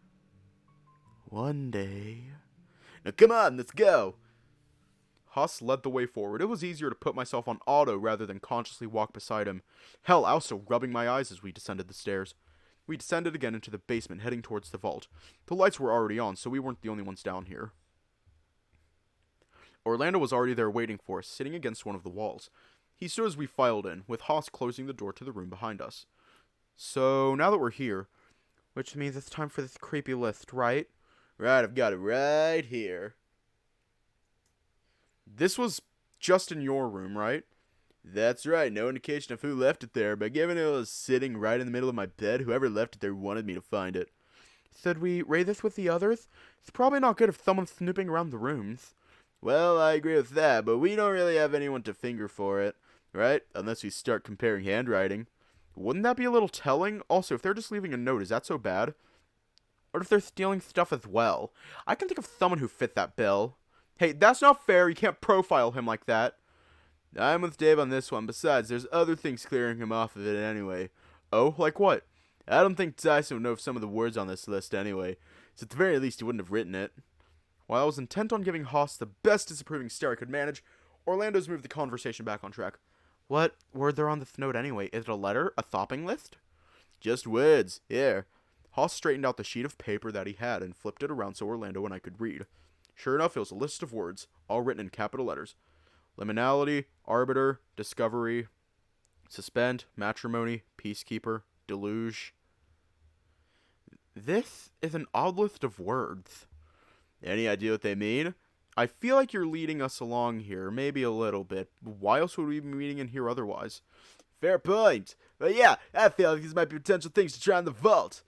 One day. Now come on, let's go. Haas led the way forward. It was easier to put myself on auto rather than consciously walk beside him. Hell, I was still rubbing my eyes as we descended the stairs. We descended again into the basement, heading towards the vault. The lights were already on, so we weren't the only ones down here. Orlando was already there waiting for us, sitting against one of the walls. He stood as we filed in, with Haas closing the door to the room behind us. So, now that we're here, which means it's time for this creepy list, right? Right, I've got it right here. This was just in your room, right? That's right, no indication of who left it there, but given it was sitting right in the middle of my bed, whoever left it there wanted me to find it. Should we raid this with the others? It's probably not good if someone's snooping around the rooms. Well, I agree with that, but we don't really have anyone to finger for it, right? Unless we start comparing handwriting. Wouldn't that be a little telling? Also, if they're just leaving a note, is that so bad? Or if they're stealing stuff as well? I can think of someone who fit that bill. Hey, that's not fair. You can't profile him like that. I'm with Dave on this one. Besides, there's other things clearing him off of it anyway. Oh, like what? I don't think Tyson would know of some of the words on this list anyway. So at the very least, he wouldn't have written it. While I was intent on giving Haas the best disapproving stare I could manage, Orlando's moved the conversation back on track. What were there on this note anyway? Is it a letter? A shopping list? Just words. Here. Haas straightened out the sheet of paper that he had and flipped it around so Orlando and I could read. Sure enough, it was a list of words, all written in capital letters. Liminality, arbiter, discovery, suspend, matrimony, peacekeeper, deluge. This is an odd list of words. Any idea what they mean? I feel like you're leading us along here, maybe a little bit. Why else would we be meeting in here otherwise? Fair point. But yeah, I feel like these might be potential things to try in the vault.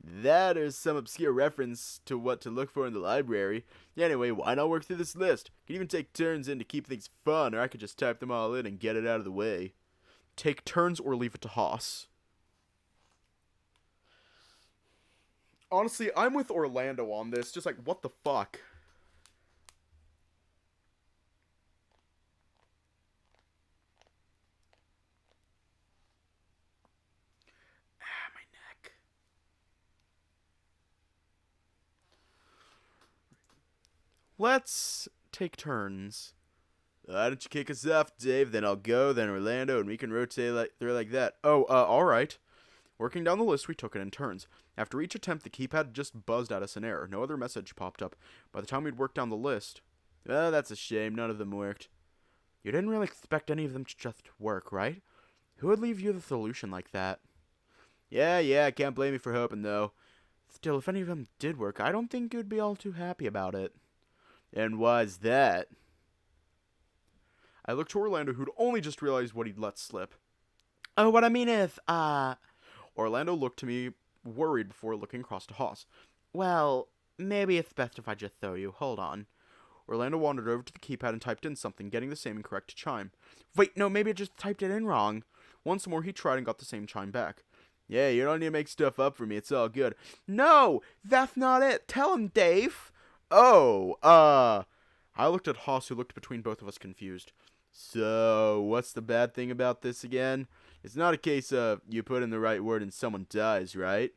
That is some obscure reference to what to look for in the library. Anyway, why not work through this list? Can even take turns in to keep things fun, or I could just type them all in and get it out of the way. Take turns or leave it to Haas. Honestly, I'm with Orlando on this. Just like, what the fuck? Ah, my neck. Let's take turns. Why don't you kick us off, Dave? Then I'll go, then Orlando, and we can rotate through like that. Oh, alright. Working down the list, we took it in turns. After each attempt, the keypad just buzzed at us an error. No other message popped up. By the time we'd worked down the list... Oh, that's a shame. None of them worked. You didn't really expect any of them to just work, right? Who would leave you the solution like that? Yeah, I can't blame you for hoping, though. Still, if any of them did work, I don't think you'd be all too happy about it. And why's that? I looked to Orlando, who'd only just realized what he'd let slip. Oh, what I mean is, Orlando looked to me, worried before looking across to Haas. Well, maybe it's best if I just throw you. Hold on. Orlando wandered over to the keypad and typed in something, getting the same incorrect chime. Wait, no, maybe I just typed it in wrong. Once more, he tried and got the same chime back. Yeah, you don't need to make stuff up for me. It's all good. No, that's not it. Tell him, Dave. Oh, I looked at Haas, who looked between both of us confused. So, what's the bad thing about this again? It's not a case of you put in the right word and someone dies, right?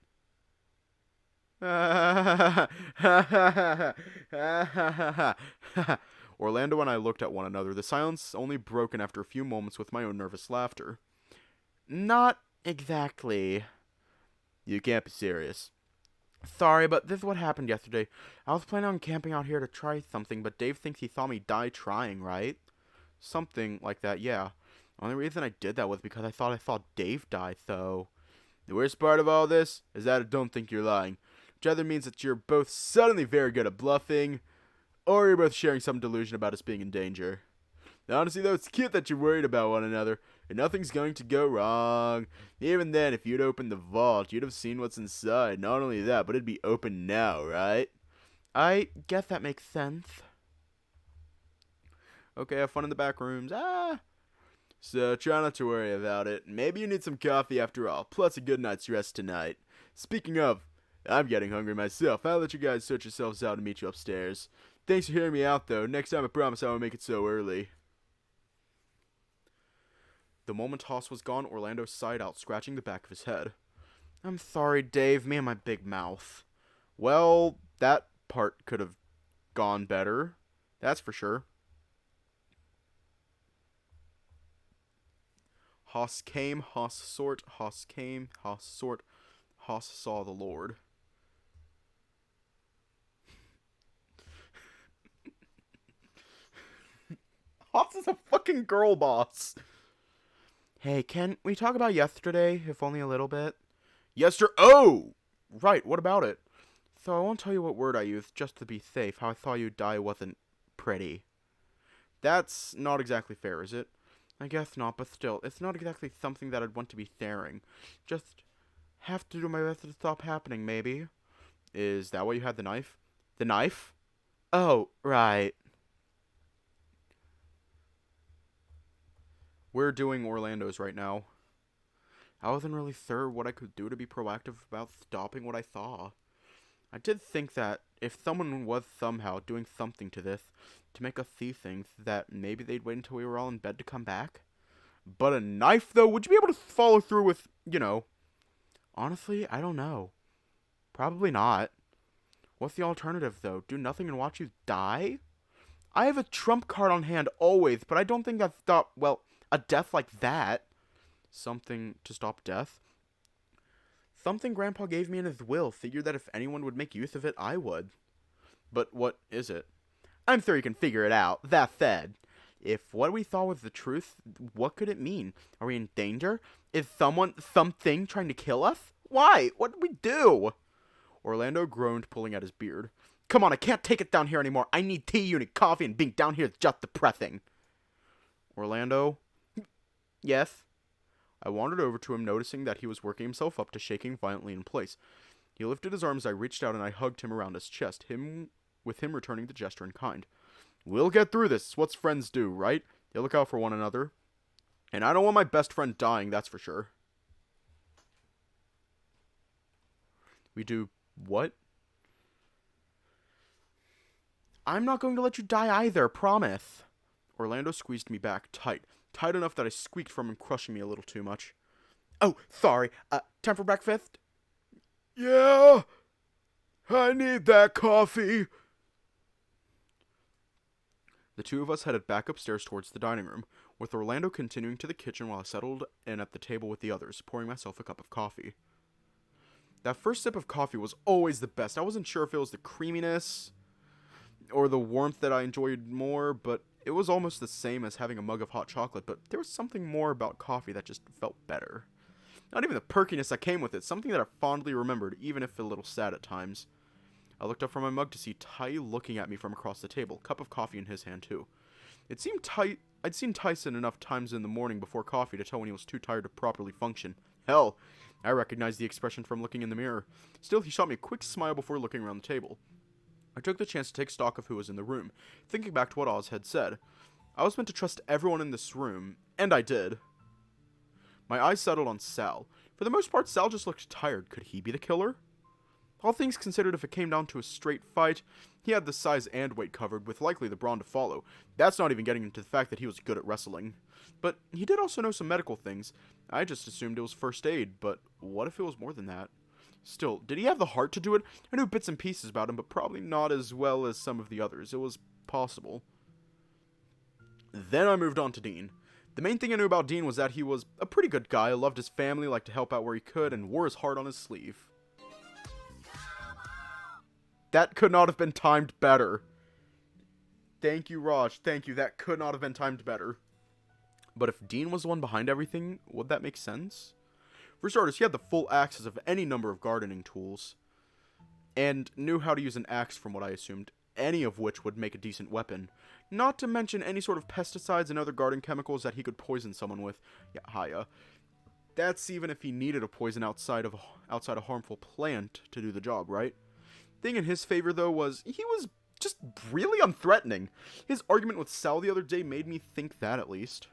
Orlando and I looked at one another, the silence only broken after a few moments with my own nervous laughter. Not exactly. You can't be serious. Sorry, but this is what happened yesterday. I was planning on camping out here to try something, but Dave thinks he saw me die trying, right? Something like that, yeah. The only reason I did that was because I thought I saw Dave die, so... The worst part of all this is that I don't think you're lying. Which either means that you're both suddenly very good at bluffing, or you're both sharing some delusion about us being in danger. Now, honestly, though, it's cute that you're worried about one another, and nothing's going to go wrong. Even then, if you'd opened the vault, you'd have seen what's inside. Not only that, but it'd be open now, right? I guess that makes sense. Okay, have fun in the back rooms. So try not to worry about it. Maybe you need some coffee after all, plus a good night's rest tonight. Speaking of, I'm getting hungry myself. I'll let you guys sort yourselves out and meet you upstairs. Thanks for hearing me out, though. Next time I promise I won't make it so early. The moment Haas was gone, Orlando sighed out, scratching the back of his head. I'm sorry, Dave. Me and my big mouth. Well, that part could have gone better. That's for sure. Haas came, Haas sort, Haas came, Haas sort, Haas saw the Lord. Haas is a fucking girl boss. Hey, can we talk about yesterday, if only a little bit? Oh! Right, what about it? So I won't tell you what word I used, just to be safe. How I thought you'd die wasn't pretty. That's not exactly fair, is it? I guess not, but still, it's not exactly something that I'd want to be sharing. Just have to do my best to stop happening, maybe. Is that why you had the knife? The knife? Oh, right. We're doing Orlando's right now. I wasn't really sure what I could do to be proactive about stopping what I saw. I did think that if someone was somehow doing something to this, to make us see things, that maybe they'd wait until we were all in bed to come back. But a knife, though? Would you be able to follow through with, Honestly, I don't know. Probably not. What's the alternative, though? Do nothing and watch you die? I have a trump card on hand always, but I don't think a death like that. Something to stop death. Something Grandpa gave me in his will. Figured that if anyone would make use of it, I would. But what is it? I'm sure you can figure it out. That said, if what we thought was the truth, what could it mean? Are we in danger? Is something trying to kill us? Why? What did we do? Orlando groaned, pulling at his beard. Come on, I can't take it down here anymore. I need tea, you need coffee, and being down here is just depressing. Orlando? Yes? I wandered over to him, noticing that he was working himself up to shaking violently in place. He lifted his arms, I reached out, and I hugged him around his chest, with him returning the gesture in kind. We'll get through this. It's what friends do, right? They look out for one another. And I don't want my best friend dying, that's for sure. We do what? I'm not going to let you die either, promise. Orlando squeezed me back tight enough that I squeaked from him, crushing me a little too much. Oh, sorry. Time for breakfast? Yeah, I need that coffee. The two of us headed back upstairs towards the dining room, with Orlando continuing to the kitchen while I settled in at the table with the others, pouring myself a cup of coffee. That first sip of coffee was always the best. I wasn't sure if it was the creaminess or the warmth that I enjoyed more, but it was almost the same as having a mug of hot chocolate, but there was something more about coffee that just felt better. Not even the perkiness that came with it, something that I fondly remembered, even if a little sad at times. I looked up from my mug to see Ty looking at me from across the table, cup of coffee in his hand too. I'd seen Tyson enough times in the morning before coffee to tell when he was too tired to properly function. Hell, I recognized the expression from looking in the mirror. Still, he shot me a quick smile before looking around the table. I took the chance to take stock of who was in the room, thinking back to what Oz had said. I was meant to trust everyone in this room, and I did. My eyes settled on Sal. For the most part, Sal just looked tired. Could he be the killer? All things considered, if it came down to a straight fight, he had the size and weight covered, with likely the brawn to follow. That's not even getting into the fact that he was good at wrestling. But he did also know some medical things. I just assumed it was first aid, but what if it was more than that? Still, did he have the heart to do it? I knew bits and pieces about him, but probably not as well as some of the others. It was possible. Then I moved on to Dean. The main thing I knew about Dean was that he was a pretty good guy, loved his family, liked to help out where he could, and wore his heart on his sleeve. That could not have been timed better. Thank you, Raj. Thank you. That could not have been timed better. But if Dean was the one behind everything, would that make sense? For starters, he had the full access of any number of gardening tools, and knew how to use an axe from what I assumed, any of which would make a decent weapon. Not to mention any sort of pesticides and other garden chemicals that he could poison someone with. Yeah, hiya. That's even if he needed a poison outside a harmful plant to do the job, right? Thing in his favor, though, was he was just really unthreatening. His argument with Sal the other day made me think that, at least.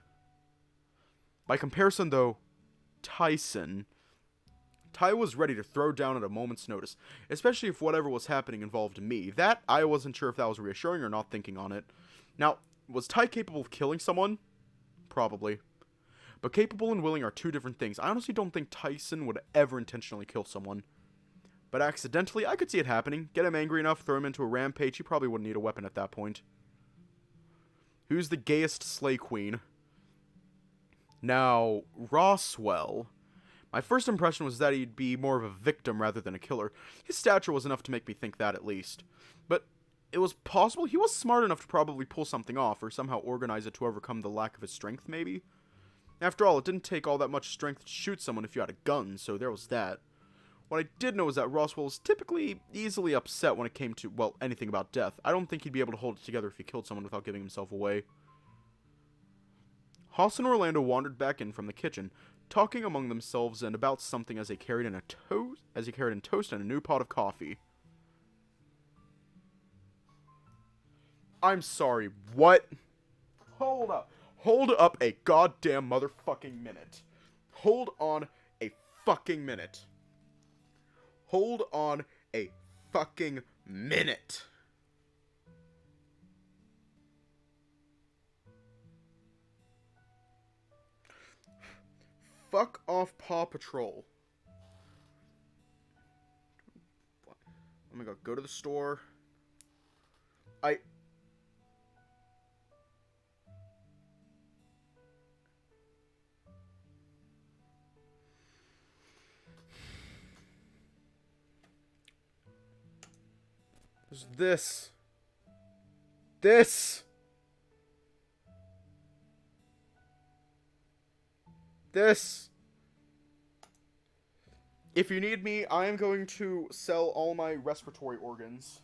By comparison, though, Ty was ready to throw down at a moment's notice, especially if whatever was happening involved me. That, I wasn't sure if that was reassuring or not thinking on it. Now, was Ty capable of killing someone? Probably. But capable and willing are two different things. I honestly don't think Tyson would ever intentionally kill someone. But accidentally, I could see it happening. Get him angry enough, throw him into a rampage, he probably wouldn't need a weapon at that point. Who's the gayest slay queen? Now, Roswell. My first impression was that he'd be more of a victim rather than a killer. His stature was enough to make me think that, at least. But it was possible he was smart enough to probably pull something off, or somehow organize it to overcome the lack of his strength, maybe? After all, it didn't take all that much strength to shoot someone if you had a gun, so there was that. What I did know is that Roswell was typically easily upset when it came to, well, anything about death. I don't think he'd be able to hold it together if he killed someone without giving himself away. Hoss and Orlando wandered back in from the kitchen, talking among themselves and about something as they carried in toast and a new pot of coffee. I'm sorry, what? Hold up. Hold up a goddamn motherfucking minute. Hold on a fucking minute. Hold on a fucking minute. Fuck off, Paw Patrol. Oh my god, go to the store. There's this. This. This. If you need me, I am going to sell all my respiratory organs.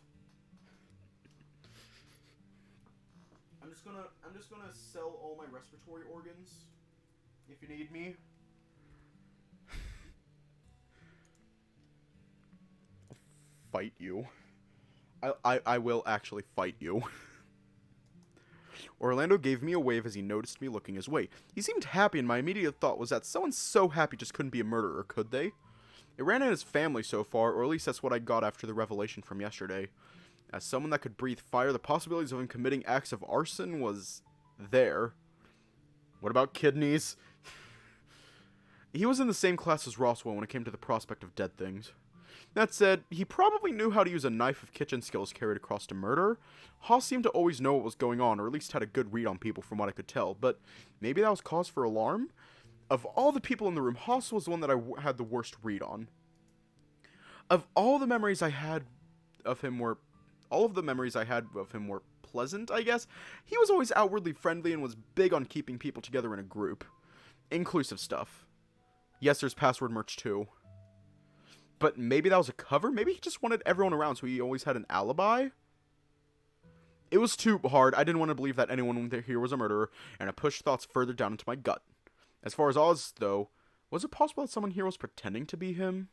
I'm just gonna sell all my respiratory organs. If you need me. I'll fight you. I will actually fight you. Orlando gave me a wave as he noticed me looking his way. He seemed happy, and my immediate thought was that someone so happy just couldn't be a murderer, could they? It ran in his family so far, or at least that's what I got after the revelation from yesterday. As someone that could breathe fire, the possibilities of him committing acts of arson was there. What about kidneys? He was in the same class as Roswell when it came to the prospect of dead things. That said, he probably knew how to use a knife if kitchen skills carried across to murder. Haas seemed to always know what was going on, or at least had a good read on people from what I could tell, but maybe that was cause for alarm? Of all the people in the room, Haas was the one that I had the worst read on. Of all the memories I had of him were... All of the memories I had of him were pleasant, I guess. He was always outwardly friendly and was big on keeping people together in a group. Inclusive stuff. Yes, there's password merch too. But maybe that was a cover? Maybe he just wanted everyone around so he always had an alibi? It was too hard. I didn't want to believe that anyone here was a murderer, and I pushed thoughts further down into my gut. As far as Oz, though, was it possible that someone here was pretending to be him?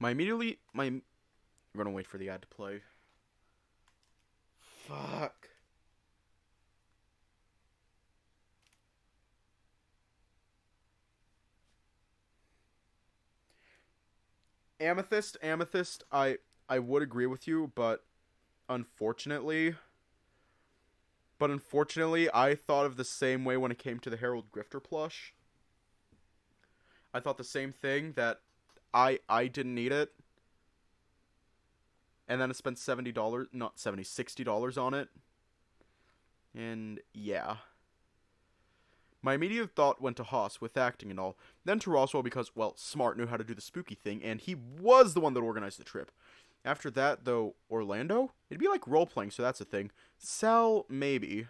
We're gonna wait for the ad to play. Fuck. Amethyst, I would agree with you, but unfortunately, I thought of the same way when it came to the Harold Grifter plush. I thought the same thing, that I didn't need it. And then I spent $70, not $70, $60 on it. And yeah. My immediate thought went to Haas with acting and all, then to Roswell because, well, Smart knew how to do the spooky thing, and he was the one that organized the trip. After that, though, Orlando? It'd be like role-playing, so that's a thing. Sal, maybe.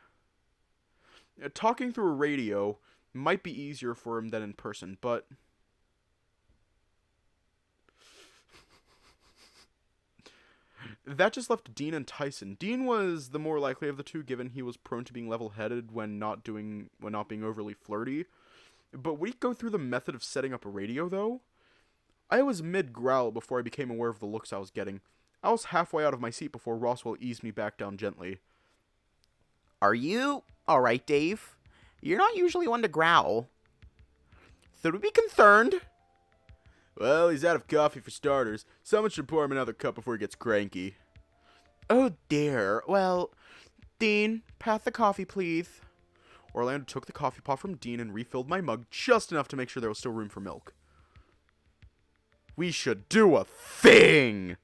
Talking through a radio might be easier for him than in person, but... That just left Dean and Tyson. Dean was the more likely of the two, given he was prone to being level-headed when not being overly flirty. But would he go through the method of setting up a radio, though? I was mid-growl before I became aware of the looks I was getting. I was halfway out of my seat before Roswell eased me back down gently. Are you alright, Dave? You're not usually one to growl. Should we be concerned? Well, he's out of coffee for starters. Someone should pour him another cup before he gets cranky. Oh dear. Well, Dean, pass the coffee, please. Orlando took the coffee pot from Dean and refilled my mug just enough to make sure there was still room for milk. We should do a thing!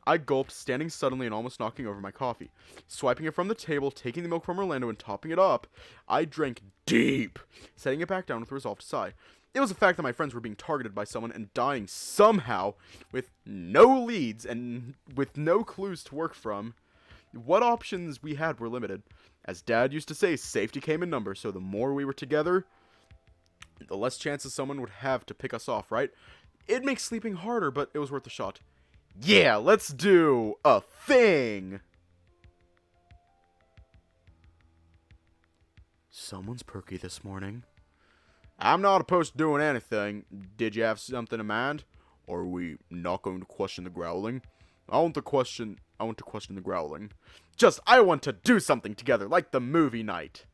I gulped, standing suddenly and almost knocking over my coffee. Swiping it from the table, taking the milk from Orlando, and topping it up, I drank deep, setting it back down with a resolve to sigh. It was the fact that my friends were being targeted by someone and dying somehow, with no leads and with no clues to work from. What options we had were limited. As Dad used to say, safety came in numbers, so the more we were together, the less chances someone would have to pick us off, right? It makes sleeping harder, but it was worth a shot. Yeah, let's do a thing! Someone's perky this morning. I'm not opposed to doing anything. Did you have something in mind? Or are we not going to question the growling? I want to question the growling. I want to do something together, like the movie night.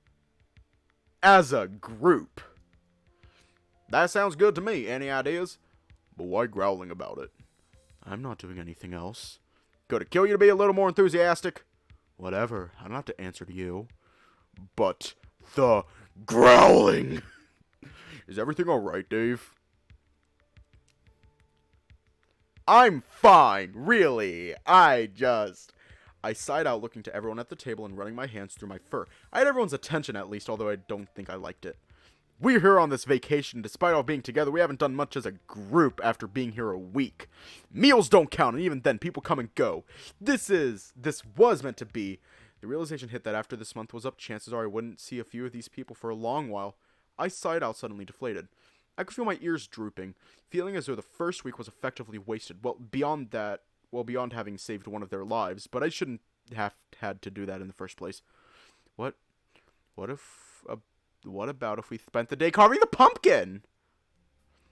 As a group. That sounds good to me. Any ideas? But why growling about it? I'm not doing anything else. Could it kill you to be a little more enthusiastic? Whatever. I don't have to answer to you. But the growling. Is everything alright, Dave? I'm fine, really. I sighed out, looking to everyone at the table and running my hands through my fur. I had everyone's attention at least, although I don't think I liked it. We're here on this vacation. Despite all being together, we haven't done much as a group after being here a week. Meals don't count, and even then, people come and go. This was meant to be. The realization hit that after this month was up, chances are I wouldn't see a few of these people for a long while. I sighed out, suddenly deflated. I could feel my ears drooping, feeling as though the first week was effectively wasted. Beyond having saved one of their lives, but I shouldn't have had to do that in the first place. What about if we spent the day carving the pumpkin?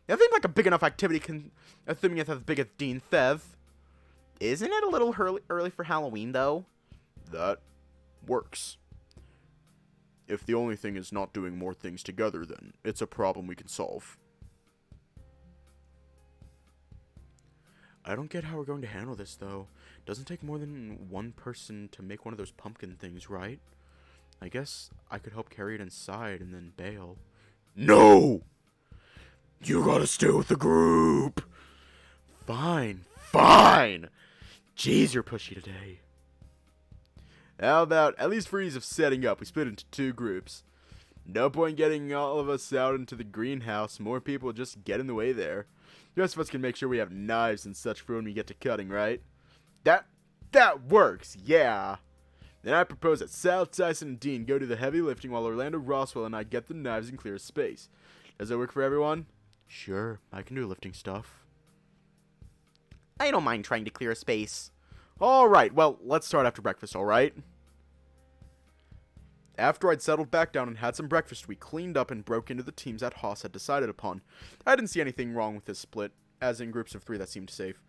That seems like a big enough activity, assuming it's as big as Dean says. Isn't it a little early for Halloween, though? That works. If the only thing is not doing more things together, then it's a problem we can solve. I don't get how we're going to handle this, though. Doesn't take more than one person to make one of those pumpkin things, right? I guess I could help carry it inside and then bail. No! You gotta stay with the group! Fine. Jeez, you're pushy today. How about, at least for ease of setting up, we split into 2 groups. No point getting all of us out into the greenhouse. More people just get in the way there. The rest of us can make sure we have knives and such for when we get to cutting, right? That works, yeah. Then I propose that Sal, Tyson, and Dean go do the heavy lifting while Orlando, Roswell, and I get the knives and clear a space. Does that work for everyone? Sure, I can do lifting stuff. I don't mind trying to clear a space. Alright, well, let's start after breakfast, alright? After I'd settled back down and had some breakfast, we cleaned up and broke into the teams that Haas had decided upon. I didn't see anything wrong with this split, as in groups of 3 that seemed safe.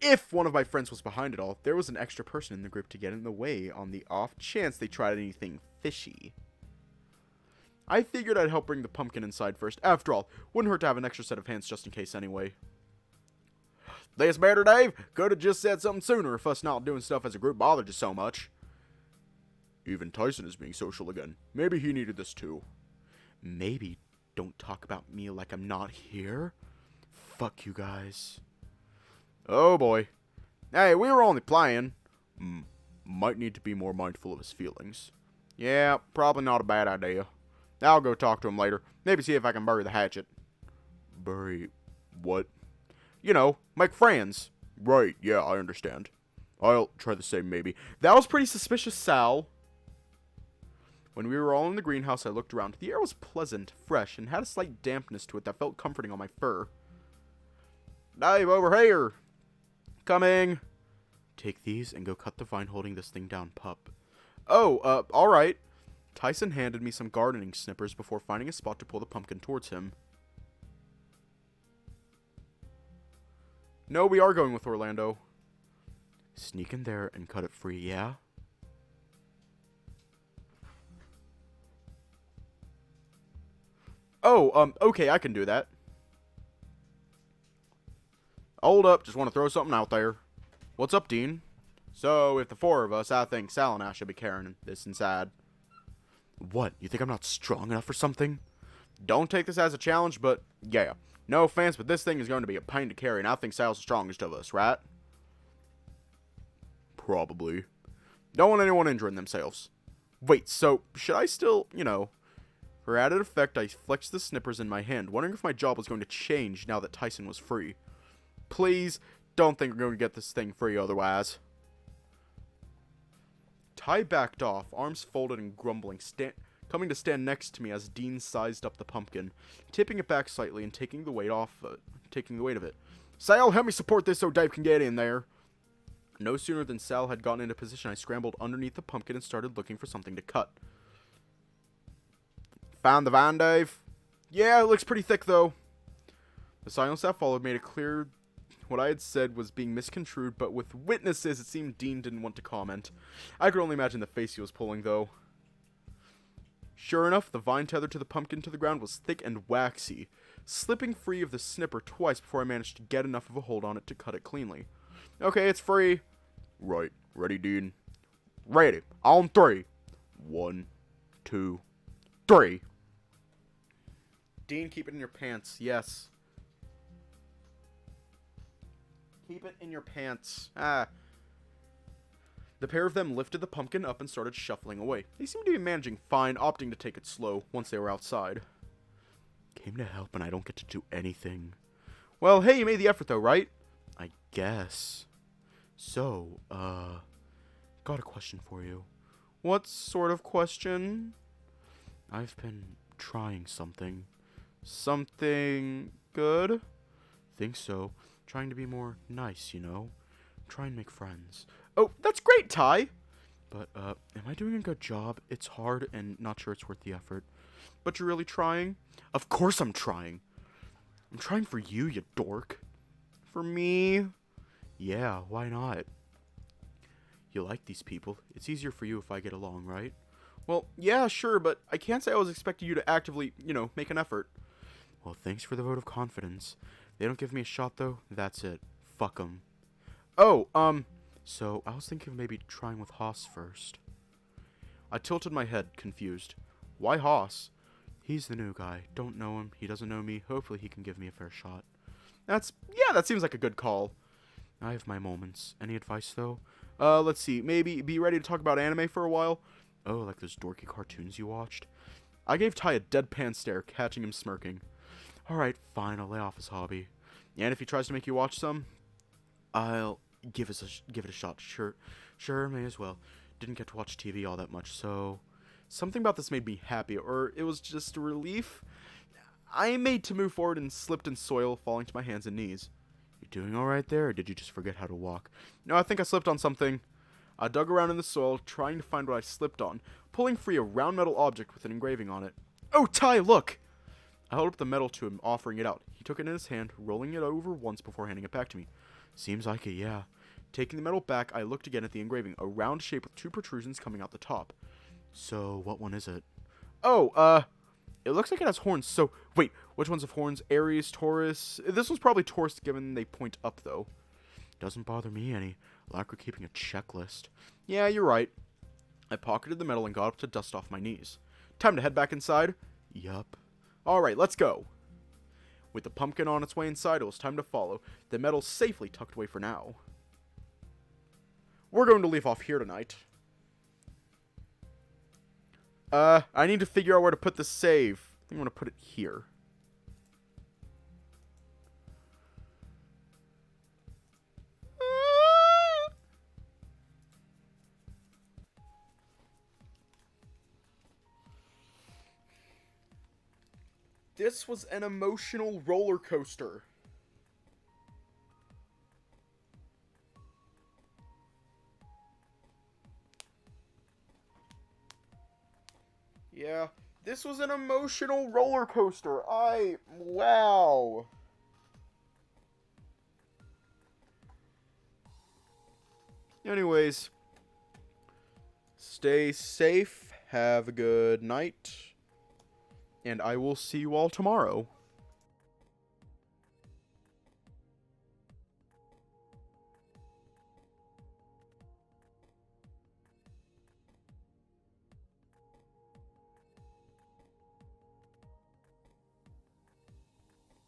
If one of my friends was behind it all, there was an extra person in the group to get in the way on the off chance they tried anything fishy. I figured I'd help bring the pumpkin inside first. After all, wouldn't hurt to have an extra set of hands just in case anyway. This better, Dave? Could've just said something sooner if us not doing stuff as a group bothered you so much. Even Tyson is being social again. Maybe he needed this too. Maybe don't talk about me like I'm not here. Fuck you guys. Oh boy. Hey, we were only playing. Might need to be more mindful of his feelings. Yeah, probably not a bad idea. I'll go talk to him later. Maybe see if I can bury the hatchet. Bury what? You know, make friends. Right, yeah, I understand. I'll try the same maybe. That was pretty suspicious, Sal. When we were all in the greenhouse, I looked around. The air was pleasant, fresh, and had a slight dampness to it that felt comforting on my fur. Dave, over here! Coming! Take these and go cut the vine holding this thing down, pup. Oh, alright. Tyson handed me some gardening snippers before finding a spot to pull the pumpkin towards him. No, we are going with Orlando. Sneak in there and cut it free, yeah? Oh, okay, I can do that. Hold up, just want to throw something out there. What's up, Dean? So, if the 4 of us, I think Sal and I should be carrying this inside. What, you think I'm not strong enough for something? Don't take this as a challenge, but yeah. No offense, but this thing is going to be a pain to carry, and I think Sal's the strongest of us, right? Probably. Don't want anyone injuring themselves. Wait, so, should I still, For added effect, I flexed the snippers in my hand, wondering if my job was going to change now that Tyson was free. Please, don't think we're going to get this thing free otherwise. Ty backed off, arms folded and grumbling, coming to stand next to me as Dean sized up the pumpkin, tipping it back slightly and taking the weight of it. Sal, help me support this so Dave can get in there. No sooner than Sal had gotten into position, I scrambled underneath the pumpkin and started looking for something to cut. Found the vine, Dave? Yeah, it looks pretty thick, though. The silence that followed made it clear what I had said was being misconstrued, but with witnesses, it seemed Dean didn't want to comment. I could only imagine the face he was pulling, though. Sure enough, the vine tethered to the pumpkin to the ground was thick and waxy, slipping free of the snipper twice before I managed to get enough of a hold on it to cut it cleanly. Okay, it's free. Right. Ready, Dean? Ready. On 3. 1, 2, 3. Dean, keep it in your pants. Yes. Keep it in your pants. The pair of them lifted the pumpkin up and started shuffling away. They seemed to be managing fine, opting to take it slow once they were outside. Came to help and I don't get to do anything. Well, hey, you made the effort though, right? I guess. So, got a question for you. What sort of question? I've been trying something. Something good? Think so. Trying to be more nice, you know? Try and make friends. Oh, that's great, Ty! But, am I doing a good job? It's hard and not sure it's worth the effort. But you're really trying? Of course I'm trying. I'm trying for you, you dork. For me? Yeah, why not? You like these people. It's easier for you if I get along, right? Well, yeah, sure, but I can't say I was expecting you to actively, make an effort. Well, thanks for the vote of confidence. They don't give me a shot, though. That's it. Fuck 'em. Oh, so I was thinking of maybe trying with Haas first. I tilted my head, confused. Why Haas? He's the new guy. Don't know him. He doesn't know me. Hopefully he can give me a fair shot. That seems like a good call. I have my moments. Any advice, though? Let's see. Maybe be ready to talk about anime for a while? Oh, like those dorky cartoons you watched? I gave Ty a deadpan stare, catching him smirking. Alright, fine, I'll lay off his hobby. And if he tries to make you watch some, I'll give it a shot. Sure, may as well. Didn't get to watch TV all that much, so something about this made me happy, or it was just a relief. I made to move forward and slipped in soil, falling to my hands and knees. You doing alright there, or did you just forget how to walk? No, I think I slipped on something. I dug around in the soil, trying to find what I slipped on, pulling free a round metal object with an engraving on it. Oh, Ty, look! I held up the metal to him, offering it out. He took it in his hand, rolling it over once before handing it back to me. Seems like it, yeah. Taking the metal back, I looked again at the engraving, a round shape with two protrusions coming out the top. So, what one is it? Oh, it looks like it has horns, so, wait, which ones have horns? Aries, Taurus? This one's probably Taurus, given they point up, though. Doesn't bother me any. Like we're keeping a checklist. Yeah, you're right. I pocketed the metal and got up to dust off my knees. Time to head back inside? Yup. Alright, let's go. With the pumpkin on its way inside, it was time to follow. The metal safely tucked away for now. We're going to leave off here tonight. I need to figure out where to put the save. I think I'm going to put it here. This was an emotional roller coaster. Yeah, this was an emotional roller coaster. Wow. Anyways, stay safe, have a good night, and I will see you all tomorrow.